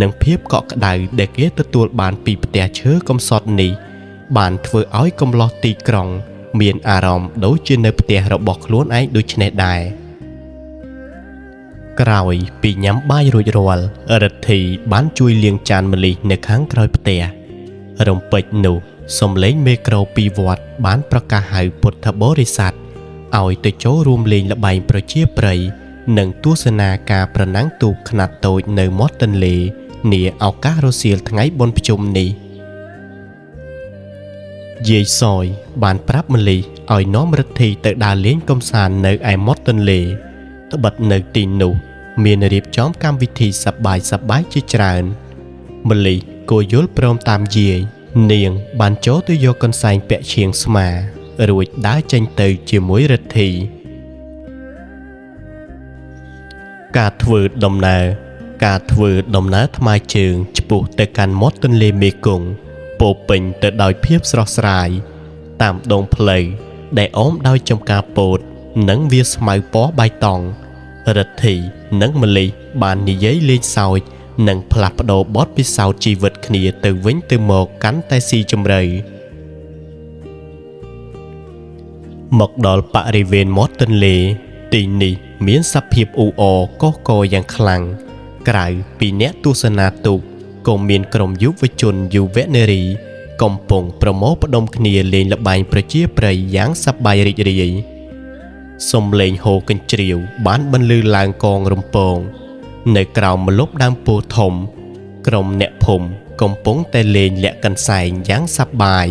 និងភាពកក់ក្ដៅដែលគេទទួលបានពីផ្ទះឈើកំសត់នេះបានធ្វើឲ្យកំឡោះទីក្រុងមានអារម្មណ៍ដូចជានៅផ្ទះរបស់ខ្លួនឯងដូចនេះដែរ ក្រោយពីញ៉ាំបាយរួចរាល់រដ្ឋីបានជួយលាងចានម្លិះនៅខាងក្រោយផ្ទះរំពេចនោះសំឡេងមេក្រូពីវត្តបានប្រកាសហៅពុទ្ធបរិស័ទឲ្យទៅចូលរួមលេងល្បែងប្រជាប្រិយនិងទស្សនាការប្រណាំងទូកខ្នាតតូចនៅមាត់ទន្លេនាឱកាសរសៀលថ្ងៃបុណ្យភ្ជុំនេះយាយសយបានប្រាប់ម្លិះឲ្យនាំរដ្ឋីទៅដើរលេងកម្សាន្តនៅឯមាត់ទន្លេត្បិតនៅទីនោះមានរៀបចំកម្មវិធីសប្បាយៗជាច្រើនម្លិះក៏យល់ព្រមតាមយាយនាងបានចូលទៅយកកន្សែងពាក់ឈៀងស្មារួចដើរចេញទៅជាមួយរដ្ឋីការធ្វើដំណើរថ្មើរជើងឆ្ពោះទៅកាន់មាត់ទន្លេមេគង្គពោពេញទៅដោយភាពស្រស់ស្រាយតាមដងផ្លូវដែលអមដោយចំការពោតនិងវាស្មៅពណ៌បៃតងរដ្ឋីនិងម្លិះបាននិយាយលេងសើចនិងផ្លាស់ប្ដូរបទពិសោធន៍ជីវិតគ្នាទៅវិញទៅមកកាន់តែស៊ីជម្រៅមកដល់បរិវេណមាត់ទន្លេទីនេះមានសភាពអ៊ូអរកុះកយ៉ាងខ្លាំងក្រៅពីអ្នកទស្សនាទូកក៏មានក្រុមយុវជនយុវនារីកំពុងប្រមូលផ្ដុំគ្នាលេងល្បែងប្រជាប្រិយយ៉ាងសប្បាយរីករាយសំឡេងហូរកញ្ជ្រៀវបានបន្លឺឡើងកងរំពងនៅក្រោមម្លប់ដើមពោធិ៍ធំក្រុមអ្នកភូមិកំពុងតែលេងលាក់កន្សែងយ៉ាងសប្បាយ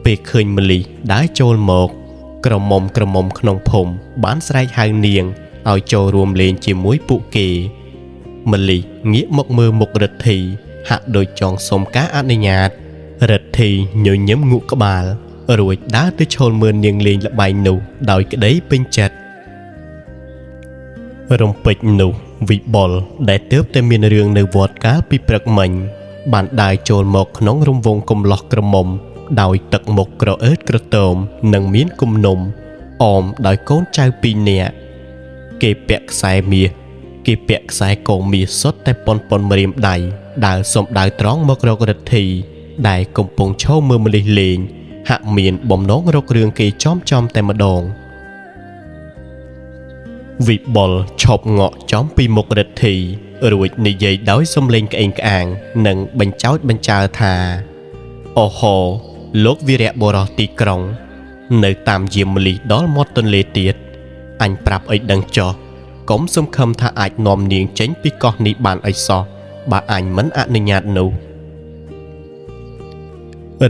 ពេលឃើញម្លិះដើរចូលមកក្រមុំក្នុងភូមិបានស្រែកហៅនាងឲ្យចូលរួមលេងជាមួយពួកគេម្លិះងាកមកមើលមុខរដ្ឋីហាក់ដូចចង់សុំការអនុញ្ញាតរដ្ឋីញញឹមងក់ក្បាលរួចដើរទៅឈលមើលនាងលេងល្បែងនោះដោយក្តីពេញចិត្តរំពេចនោះវិបុលដែលទើបតែមានរឿងនៅវត្តកាលពីព្រឹកមិញបានដើរចូលមកក្នុងរង្វង់កំឡោះក្រមុំដោយទឹកមុខក្រអឺតក្រទមនិងមានគំនុំអមដោយកូនចៅពីរនាក់គេពាក់ខ្សែកងមាសសុទ្ធតែប៉ុនម្រាមដៃដើរសំដៅត្រង់មករករដ្ឋីដែលកំពុងឈរមើលម្លិះលេងហាក់មានបំណងរករឿងគេចំតែម្ដងវិបុលឈប់ងក់ចំពីមុខរដ្ឋីរួចនិយាយដោយសំឡេងក្អេងក្អាងនិងបញ្ចោតបញ្ចើថាអូហូលោកវីរៈបុរសទីក្រុងនៅតាមយាមម្លិះដល់មាត់ទន្លេទៀតអញប្រាប់ឲ្យដឹងចោះកុំសង្ឃឹមថាអាចនាំនាងចេញពីកោះនេះបានឲ្យសោះបើអញមិនអនុញ្ញាតនោះ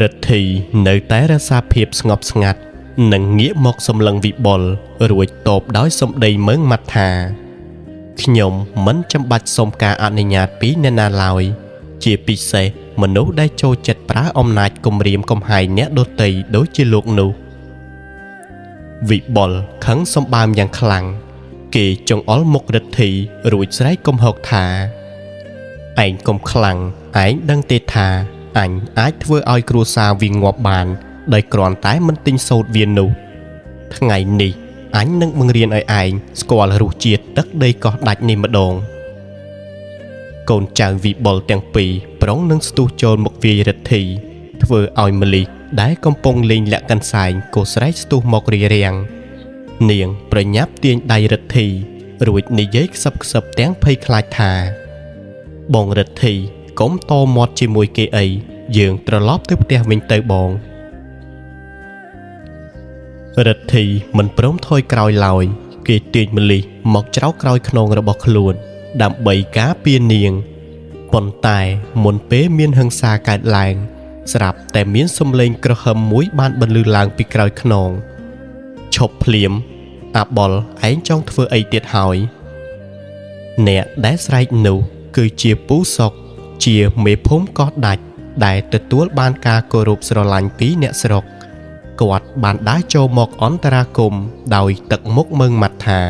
រដ្ឋីនៅតែរក្សាភាពស្ងប់ស្ងាត់និងងាកមកសម្លឹងវិបុលរួចតបដោយសម្ដីមើងម៉ាត់ថាខ្ញុំមិនចាំបាច់សុំការអនុញ្ញាតពីអ្នកណាឡើយជាពិសេសមនុស្សដែលចូលចិត្តប្រើអំណាចគំរាមកំហែងអ្នកដទៃដូចជាលោកនោះវិបុលខឹងសម្បើមយ៉ាងខ្លាំងគេចង្អុលមុខរដ្ឋីរួចស្រែកកំហុកថាឯងកុំខ្លាំងឯងដឹងទេថាអញអាចធ្វើឲ្យគ្រួសារវាងាប់បានដោយគ្រាន់តែមិនទិញសូត្រវានោះថ្ងៃនេះអញនឹងបង្រៀនឲ្យឯងស្គាល់រសជាតិទឹកដីកោះដាច់នេះម្ដងកូនចៅវិបុលទាំងពីរប្រុងនឹងស្ទុះចូលមកវាយរដ្ឋីធ្វើឲ្យម្លិះដែលកំពុងលេងលាក់កន្សែងក៏ស្រែកស្ទុះមករារាំងនាងប្រញាប់ទាញដៃរដ្ឋីរួចនិយាយខ្សឹបទាំងភ័យខ្លាចថាបងរដ្ឋីកុំតមាត់ជាមួយគេអីយើងត្រឡប់ទៅផ្ទះវិញទៅបងរដ្ឋីមិនព្រមថយក្រោយឡើយគេទាញម្លិះមកច្រោកក្រោយខ្នងរបស់ខ្លួនដើម្បីការពារនាងប៉ុន្តែមុនពេលមានហិង្សាកើតឡើងស្រាប់តែមានសំឡេងក្រហមមួយបានបន្លឺឡើងពីក្រោយខ្នងឈប់ភ្លាមអាបុលឯងចង់ធ្វើអីទៀតហើយអ្នកដែលស្រែកនោះគឺជាពូសុកជាមេភូមិកោះដាច់ដែលទទួលបានការគោរពស្រឡាញ់ពីអ្នកស្រុកគាត់បានដើរចូលមកអន្តរាគមន៍ដោយទឹកមុខមើងម៉ាត់ថា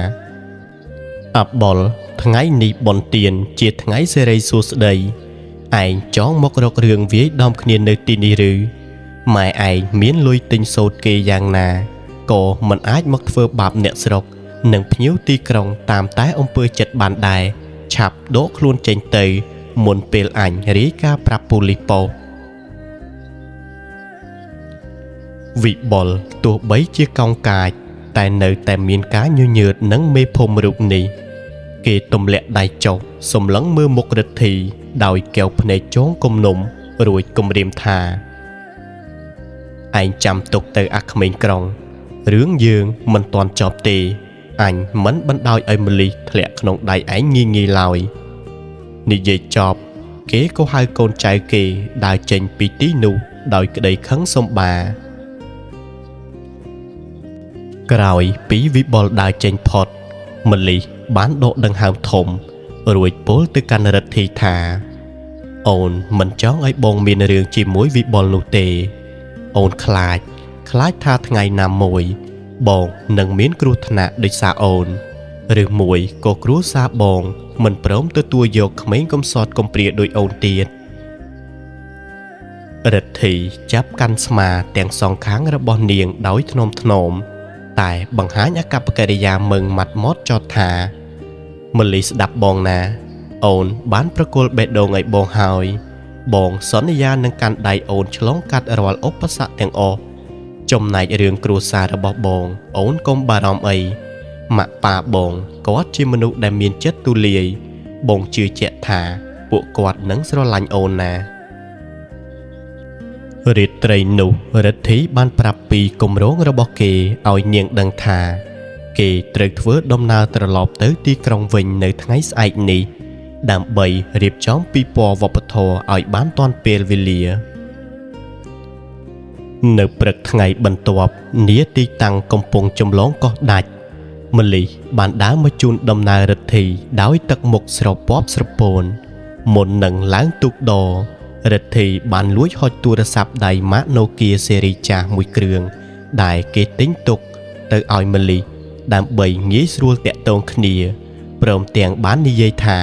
អាបុលថ្ងៃនេះបុណ្យទានជាថ្ងៃសិរីសួស្តីឯងចង់មករករឿងវាយដំគ្នានៅទីនេះឬម៉ែឯងមានលុយទិញសូត្រគេយ៉ាងណាក៏មិនអាចមកធ្វើបាបអ្នកស្រុកនិងភ្ញៀវទីក្រុងតាមតែអំពើចិត្តបានដែរឆាប់ដកខ្លួនចេញទៅមុនពេលអញរាយការណ៍ប្រាប់ប៉ូលីសប៉ុស្តិ៍វិបុលទោះបីជាកោងកាចតែនៅតែមានការញញើតនឹងមេភូមិរូបនេះ គេទម្លាក់ដៃចុះសម្លឹងមើលមុខរិទ្ធីដោយកែវភ្នែកចងគំនុំរួចគំរាមថាឯងចាំទុកទៅអាក្មេងក្រុងរឿងយើងមិនទាន់ចប់ទេអញមិនបណ្ដោយឲ្យម្លិះធ្លាក់ក្នុងដៃឯងងាយងាយឡើយនិយាយចប់គេក៏ហៅកូនចៅគេដើរចេញពីទីនោះដោយក្តីខឹងសម្បាក្រោយពីវិបុលដើរចេញផុតម្លិះបានដកដង្ហើមធំរួចពោលទៅកាន់រិទ្ធីថាអូនមិនចង់ឲ្យបងមានរឿងជាមួយវិបុលនោះទេអូនខ្លាចថាថ្ងៃណាមួយបងនឹងមានគ្រោះថ្នាក់ដោយសារអូនឬមួយក៏គ្រួសារបងមិនព្រមទទួលយកក្មេងកំសត់កំព្រាដោយអូនទៀតរិទ្ធីចាប់កាន់ស្មាទាំងសងខាងរបស់នាងដោយថ្នមតែបង្ហាញអាកប្បកិរិយាមឹងម៉ាត់ម៉ត់ចោទថាម្លីស្ដាប់បងណាអូនបានប្រគល់បេះដូងឲ្យបងហើយបងសន្យានឹងកាន់ដៃអូនឆ្លងកាត់រាល់ឧបសគ្គទាំងអស់ចំណែករឿងគ្រួសាររបស់បងអូនកុំបារម្ភអីម៉ាក់ប៉ាបងគាត់ជាមនុស្សដែលមានចិត្តទូលាយបងជឿជាក់ថាពួកគាត់នឹងស្រឡាញ់អូនណារាត្រីនោះរិទ្ធីបានប្រាប់ពីគម្រោងរបស់គេឲ្យនាងដឹងថាគេត្រូវធ្វើដំណើរត្រឡប់ទៅទីក្រុងវិញនៅថ្ងៃស្អែកនេះដើម្បីរៀបចំពិព័រណ៍វប្បធម៌ឲ្យបានទាន់ពេលវេលានៅព្រឹកថ្ងៃបន្ទាប់នាទីតាំងកំពុងចម្លងកោះដាច់ម្លិះបានដើរមកជូនដំណើររិទ្ធីដោយទឹកមុខស្រពាប់ស្រពោនមុននឹងឡើងទូកដររិទ្ធីបានលួចហុចទូរស័ព្ទដៃម៉ាកណូគៀស៊េរីចាស់មួយគ្រឿងដែលគេទិញទុកទៅឲ្យម្លិះដើម្បីងាយស្រួលតាក់ទងគ្នាព្រមទាំងបាននិយាយថា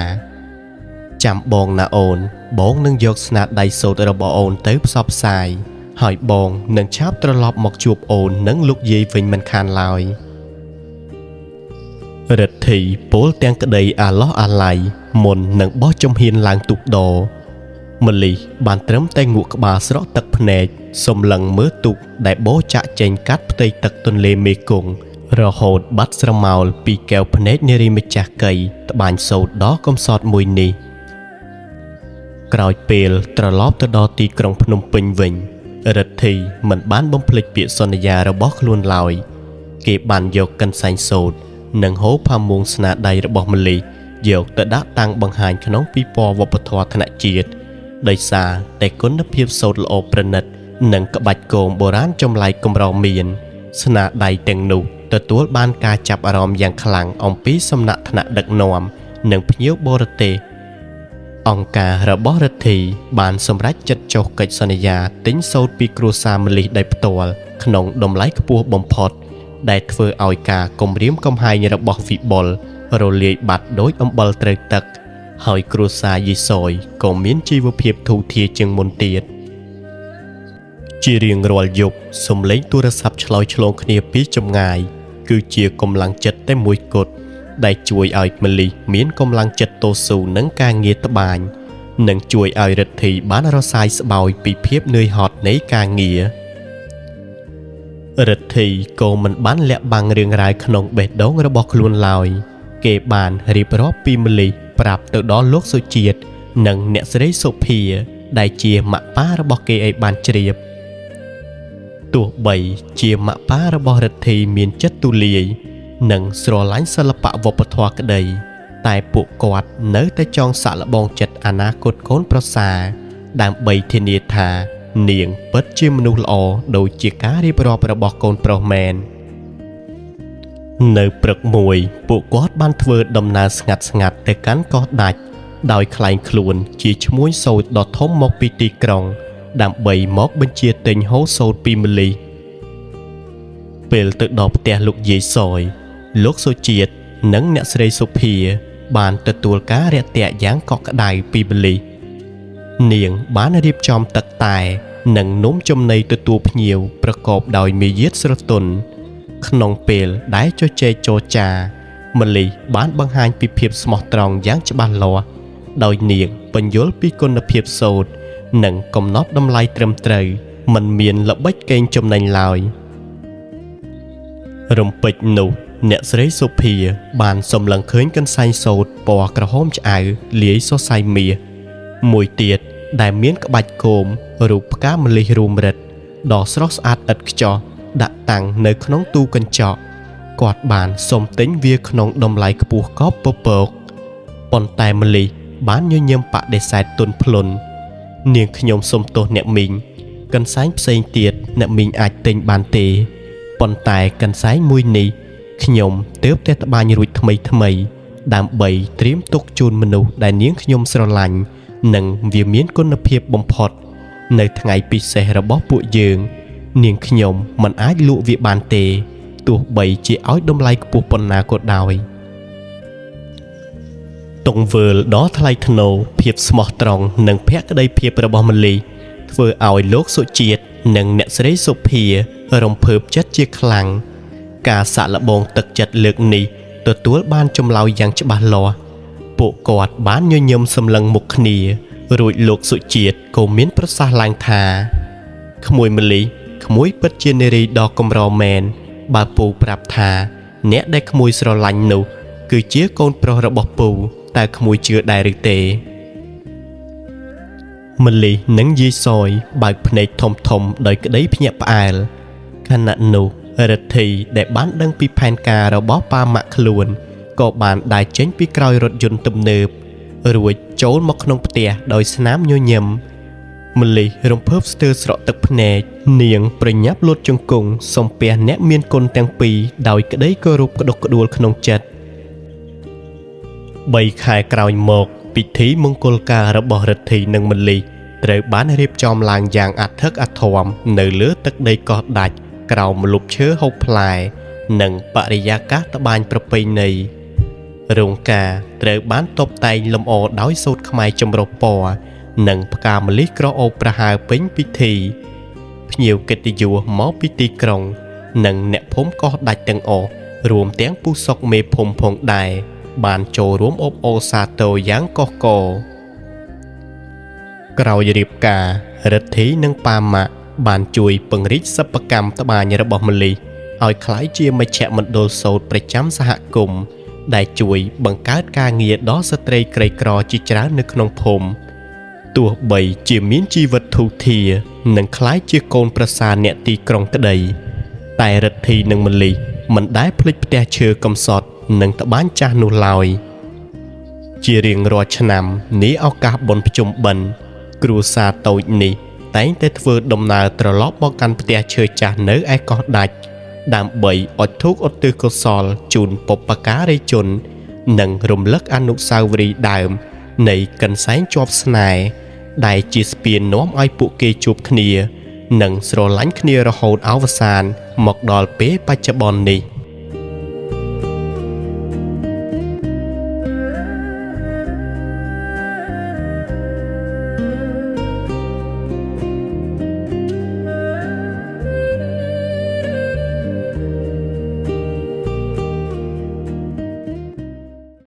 ចាំបងណាអូនបងនឹងយកស្នាដៃសូត្ររបស់អូនទៅផ្សព្វផ្សាយហើយបងនឹងឆាប់ត្រឡប់មកជួបអូននិងលោកយាយវិញមិនខានឡើយរិទ្ធីពោលទាំងក្តីអាឡោះអាល័យមុននឹងបោះជំហានឡើងទូកដរម្លិះបានត្រឹមតែងក់ក្បាលស្រក់ទឹកភ្នែកសម្លឹងមើលទូកដែលបោចាក់ចេញកាត់ផ្ទៃទឹកទន្លេមេគង្គរហូតបាត់ស្រមោលពីកែវភ្នែកនារីម្ចាស់កៃត្បាញសូត្រដ៏កំសត់មួយនេះក្រោយពេលត្រឡប់ទៅដល់ទីក្រុងភ្នំពេញវិញរិទ្ធីមិនបានបំភ្លេចពាក្យសន្យារបស់ខ្លួនឡើយគេបានយកកន្សែងសូត្រនិងហូលផាមួងស្នាដៃរបស់ម្លិះយកទៅដាក់តាំងបង្ហាញក្នុងពិព័រណ៍វប្បធម៌ថ្នាក់ជាតិដោយសារតែគុណភាពសូត្រល្អប្រណិតនិងក្បាច់គោមបុរាណចម្លែកកម្រមានស្នាដៃទាំងនោះទទួលបានការចាប់អារម្មណ៍យ៉ាងខ្លាំងអំពីសំណាក់ថ្នាក់ដឹកនាំនិងភ្ញៀវបរទេសអង្គការរបស់រិទ្ធីបានសម្រេចចិត្តចុះកិច្ចសន្យាទិញសូត្រពីគ្រួសារម្លិះដោយផ្ទាល់ក្នុងតម្លៃខ្ពស់បំផុតដែលធ្វើឲ្យការគំរាមកំហែងរបស់វិបុលរលាយបាត់ដោយអំបិលត្រូវទឹកហើយគ្រួសារយីសយក៏មានជីវភាពធូរធារជាងមុនទៀតជារៀងរាល់យប់សំឡេងទូរស័ព្ទឆ្លើយឆ្លងគ្នាពីចម្ងាយគឺជាកម្លាំងចិត្តតែមួយគត់ដែលជួយឲ្យម្លិះមានកម្លាំងចិត្តតស៊ូនឹងការងារត្បាញនិងជួយឲ្យរិទ្ធីបានរសាយស្បោយពីភាពនឿយហត់នៃការងាររិទ្ធីក៏មិនបានលាក់បាំងរឿងរ៉ាវក្នុងបេះដូងរបស់ខ្លួនឡើយគេបានរៀបរាប់ពីម្លិះប្រាប់ទៅដល់លោកសុជាតិនិងអ្នកស្រីសុភាដែលជាម៉ាក់ប៉ារបស់គេឲ្យបានជ្រាបទោះបីជាម៉ាក់ប៉ារបស់រិទ្ធីមានចិត្តទូលាយនិងស្រឡាញ់សិល្បៈវប្បធម៌ក្តីតែពួកគាត់នៅតែចង់សាក់លបងចិត្តអនាគតកូនប្រសាដើម្បីធានាថានាងពិតជាមនុស្សល្អដូចជាការរៀបរាប់របស់កូនប្រុសមែននៅព្រឹកមួយពួកគាត់បានធ្វើដំណើរស្ងាត់ទៅកាន់កោះដាច់ដោយក្លែងខ្លួនជាឈ្មួញសូត្រដ៏ធំមកពីទីក្រុងដើម្បីមកបញ្ជាទិញហូលសូត្រពីម្លិះពេលទៅដល់ផ្ទះលោកយាយសយលោកសុជាតិនិងអ្នកស្រីសុភាបានទទួលការរាក់ទាក់យ៉ាងកក់ក្ដៅពីម្លិះនាងបានរៀបចំទឹកតែនិងនំចំណីទទួលភ្ញៀវប្រកបដោយមារយាទស្រទន់ក្នុងពេលដែលជជែកចរចាម្លិះបានបង្ហាញពីភាពស្មោះត្រង់យ៉ាងច្បាស់លាស់ដោយនាងបញ្យល់ពីគុណភាពសូត្រនិងកំណត់តម្លៃត្រឹមត្រូវមិនមានល្បិចកេងចំណេញឡើយរំពេចនោះ អ្នកស្រីសុភាបានសម្លឹងឃើញកន្សែងសូត្រពណ៌ក្រហមឆ្អៅលាយសរសៃមាសមួយទៀតដែលមានក្បាច់គោមរូបផ្កាម្លិះរួមរិទ្ធដ៏ស្រស់ស្អាតឥតខ្ចោះដាក់តាំងនៅក្នុងទូកញ្ចក់គាត់បានសុំទិញវាក្នុងតម្លៃខ្ពស់ក៏ពពកប៉ុន្តែម្លិះបានញញឹមបដិសេធទន់ភ្លន់នាងខ្ញុំសុំទោសអ្នកមីងកន្សែងផ្សេងទៀតអ្នកមីងអាចទិញបានទេប៉ុន្តែកន្សែងមួយនេះខ្ញុំទើបតែត្បាញរួចថ្មីដើម្បីត្រៀមទុកជូនមនុស្សដែលនាងខ្ញុំស្រឡាញ់និងវាមានគុណភាពបំផុតនៅថ្ងៃពិសេសរបស់ពួកយើងនាងខ្ញុំមិនអាចលក់វាបានទេទោះបីជាឲ្យតម្លៃខ្ពស់ប៉ុណ្ណាក៏ដោយទង្វើលដ៏ថ្លៃថ្នូរភាពស្មោះត្រង់និងភក្តីភាពរបស់ម្លីធ្វើឲ្យលោកសុជាតិនិងអ្នកស្រីសុភារំភើបចិត្តជាខ្លាំងការសាក់លបងទឹកចិត្តលើកនេះទទួលបានចម្លើយយ៉ាងច្បាស់លាស់ពួកគាត់បានញញឹមសម្លឹងមុខគ្នារួចលោកសុជាតិក៏មានប្រសាសន៍ឡើងថាក្មួយម្លីក្មួយពិតជានារីដ៏កម្រមែនបើពូប្រាប់ថាអ្នកដែលក្មួយស្រឡាញ់នោះគឺជាកូនប្រុសរបស់ពូតើក្មួយជឿដែរឬទេម្លីនិងយាយសយបើកភ្នែកធំដោយក្តីភ្ញាក់ផ្អើលខណៈនោះរិទ្ធីដែលបានដឹងពីផែនការរបស់ប៉ាម៉ាក់ខ្លួនក៏បានដើរចេញពីក្រោយរថយន្តទំនើបរួចចូលមកក្នុងផ្ទះដោយស្នាមញញឹមម្លីរំភើបស្ទើរស្រក់ទឹកភ្នែកនាងប្រញាប់លូតជង្គង់សំពះអ្នកមានគុណទាំងពីរដោយក្តីគោរពក្តុកក្តួលក្នុងចិត្ត3 ខែក្រោយមកពិធីមង្គលការរបស់រិទ្ធីនិងម្លីត្រូវបានរៀបចំឡើងយ៉ាងអធិកអធមនៅលើទឹកដីកោះដាច់ក្រោមម្លប់ឈើហូបផ្លែនិងបរិយាកាសត្បាញប្រពៃណីរោងការត្រូវបានតុបតែងលម្អដោយសូត្រខ្មែរចម្រុះពណ៌និងផ្កាម្លិះក្រអូបប្រហើរពេញពិធីភ្ញៀវកិត្តិយសមកពីទីក្រុងនិងអ្នកភូមិកោះដាច់ទាំងអស់រួមទាំងពូសុកមេភូមិផងដែរបានចូលរួមអបអរសាទរយ៉ាងកុះករក្រោយរៀបការរិទ្ធីនិងប៉ាម៉ាក់បានជួយពង្រីកសិប្បកម្មត្បាញរបស់ម្លីឲ្យក្លាយជាមជ្ឈមណ្ឌលសូត្រប្រចាំសហគមន៍ដែលជួយបង្កើតការងារដល់ស្ត្រីក្រីក្រជាច្រើននៅក្នុងភូមិទោះបីជាមានជីវិតធូរធារនិងក្លាយជាកូនប្រសារអ្នកទីក្រុងក្តីតែរិទ្ធីនិងម្លីមិនដែលភ្លេចផ្ទះឈើកំសត់និងត្បាញចាស់នោះឡើយជារៀងរាល់ឆ្នាំនាឱកាសបុណ្យភ្ជុំបិណ្ឌគ្រួសារតូចនេះតែងតែធ្វើដំណើរត្រឡប់មកកាន់ផ្ទះឈើចាស់នៅឯកោះដាច់ដើម្បីអុជធូបឧទ្ទិសកុសលជូនបុព្វការីជននិងរំលឹកអនុស្សាវរីយ៍ដើមនៃកន្សែងជាប់ស្នេហ៍ដែលជាស្ពាននាំឲ្យពួកគេជួបគ្នានិងស្រឡាញ់គ្នារហូតអវសានមកដល់ពេលបច្ចុប្បន្ននេះ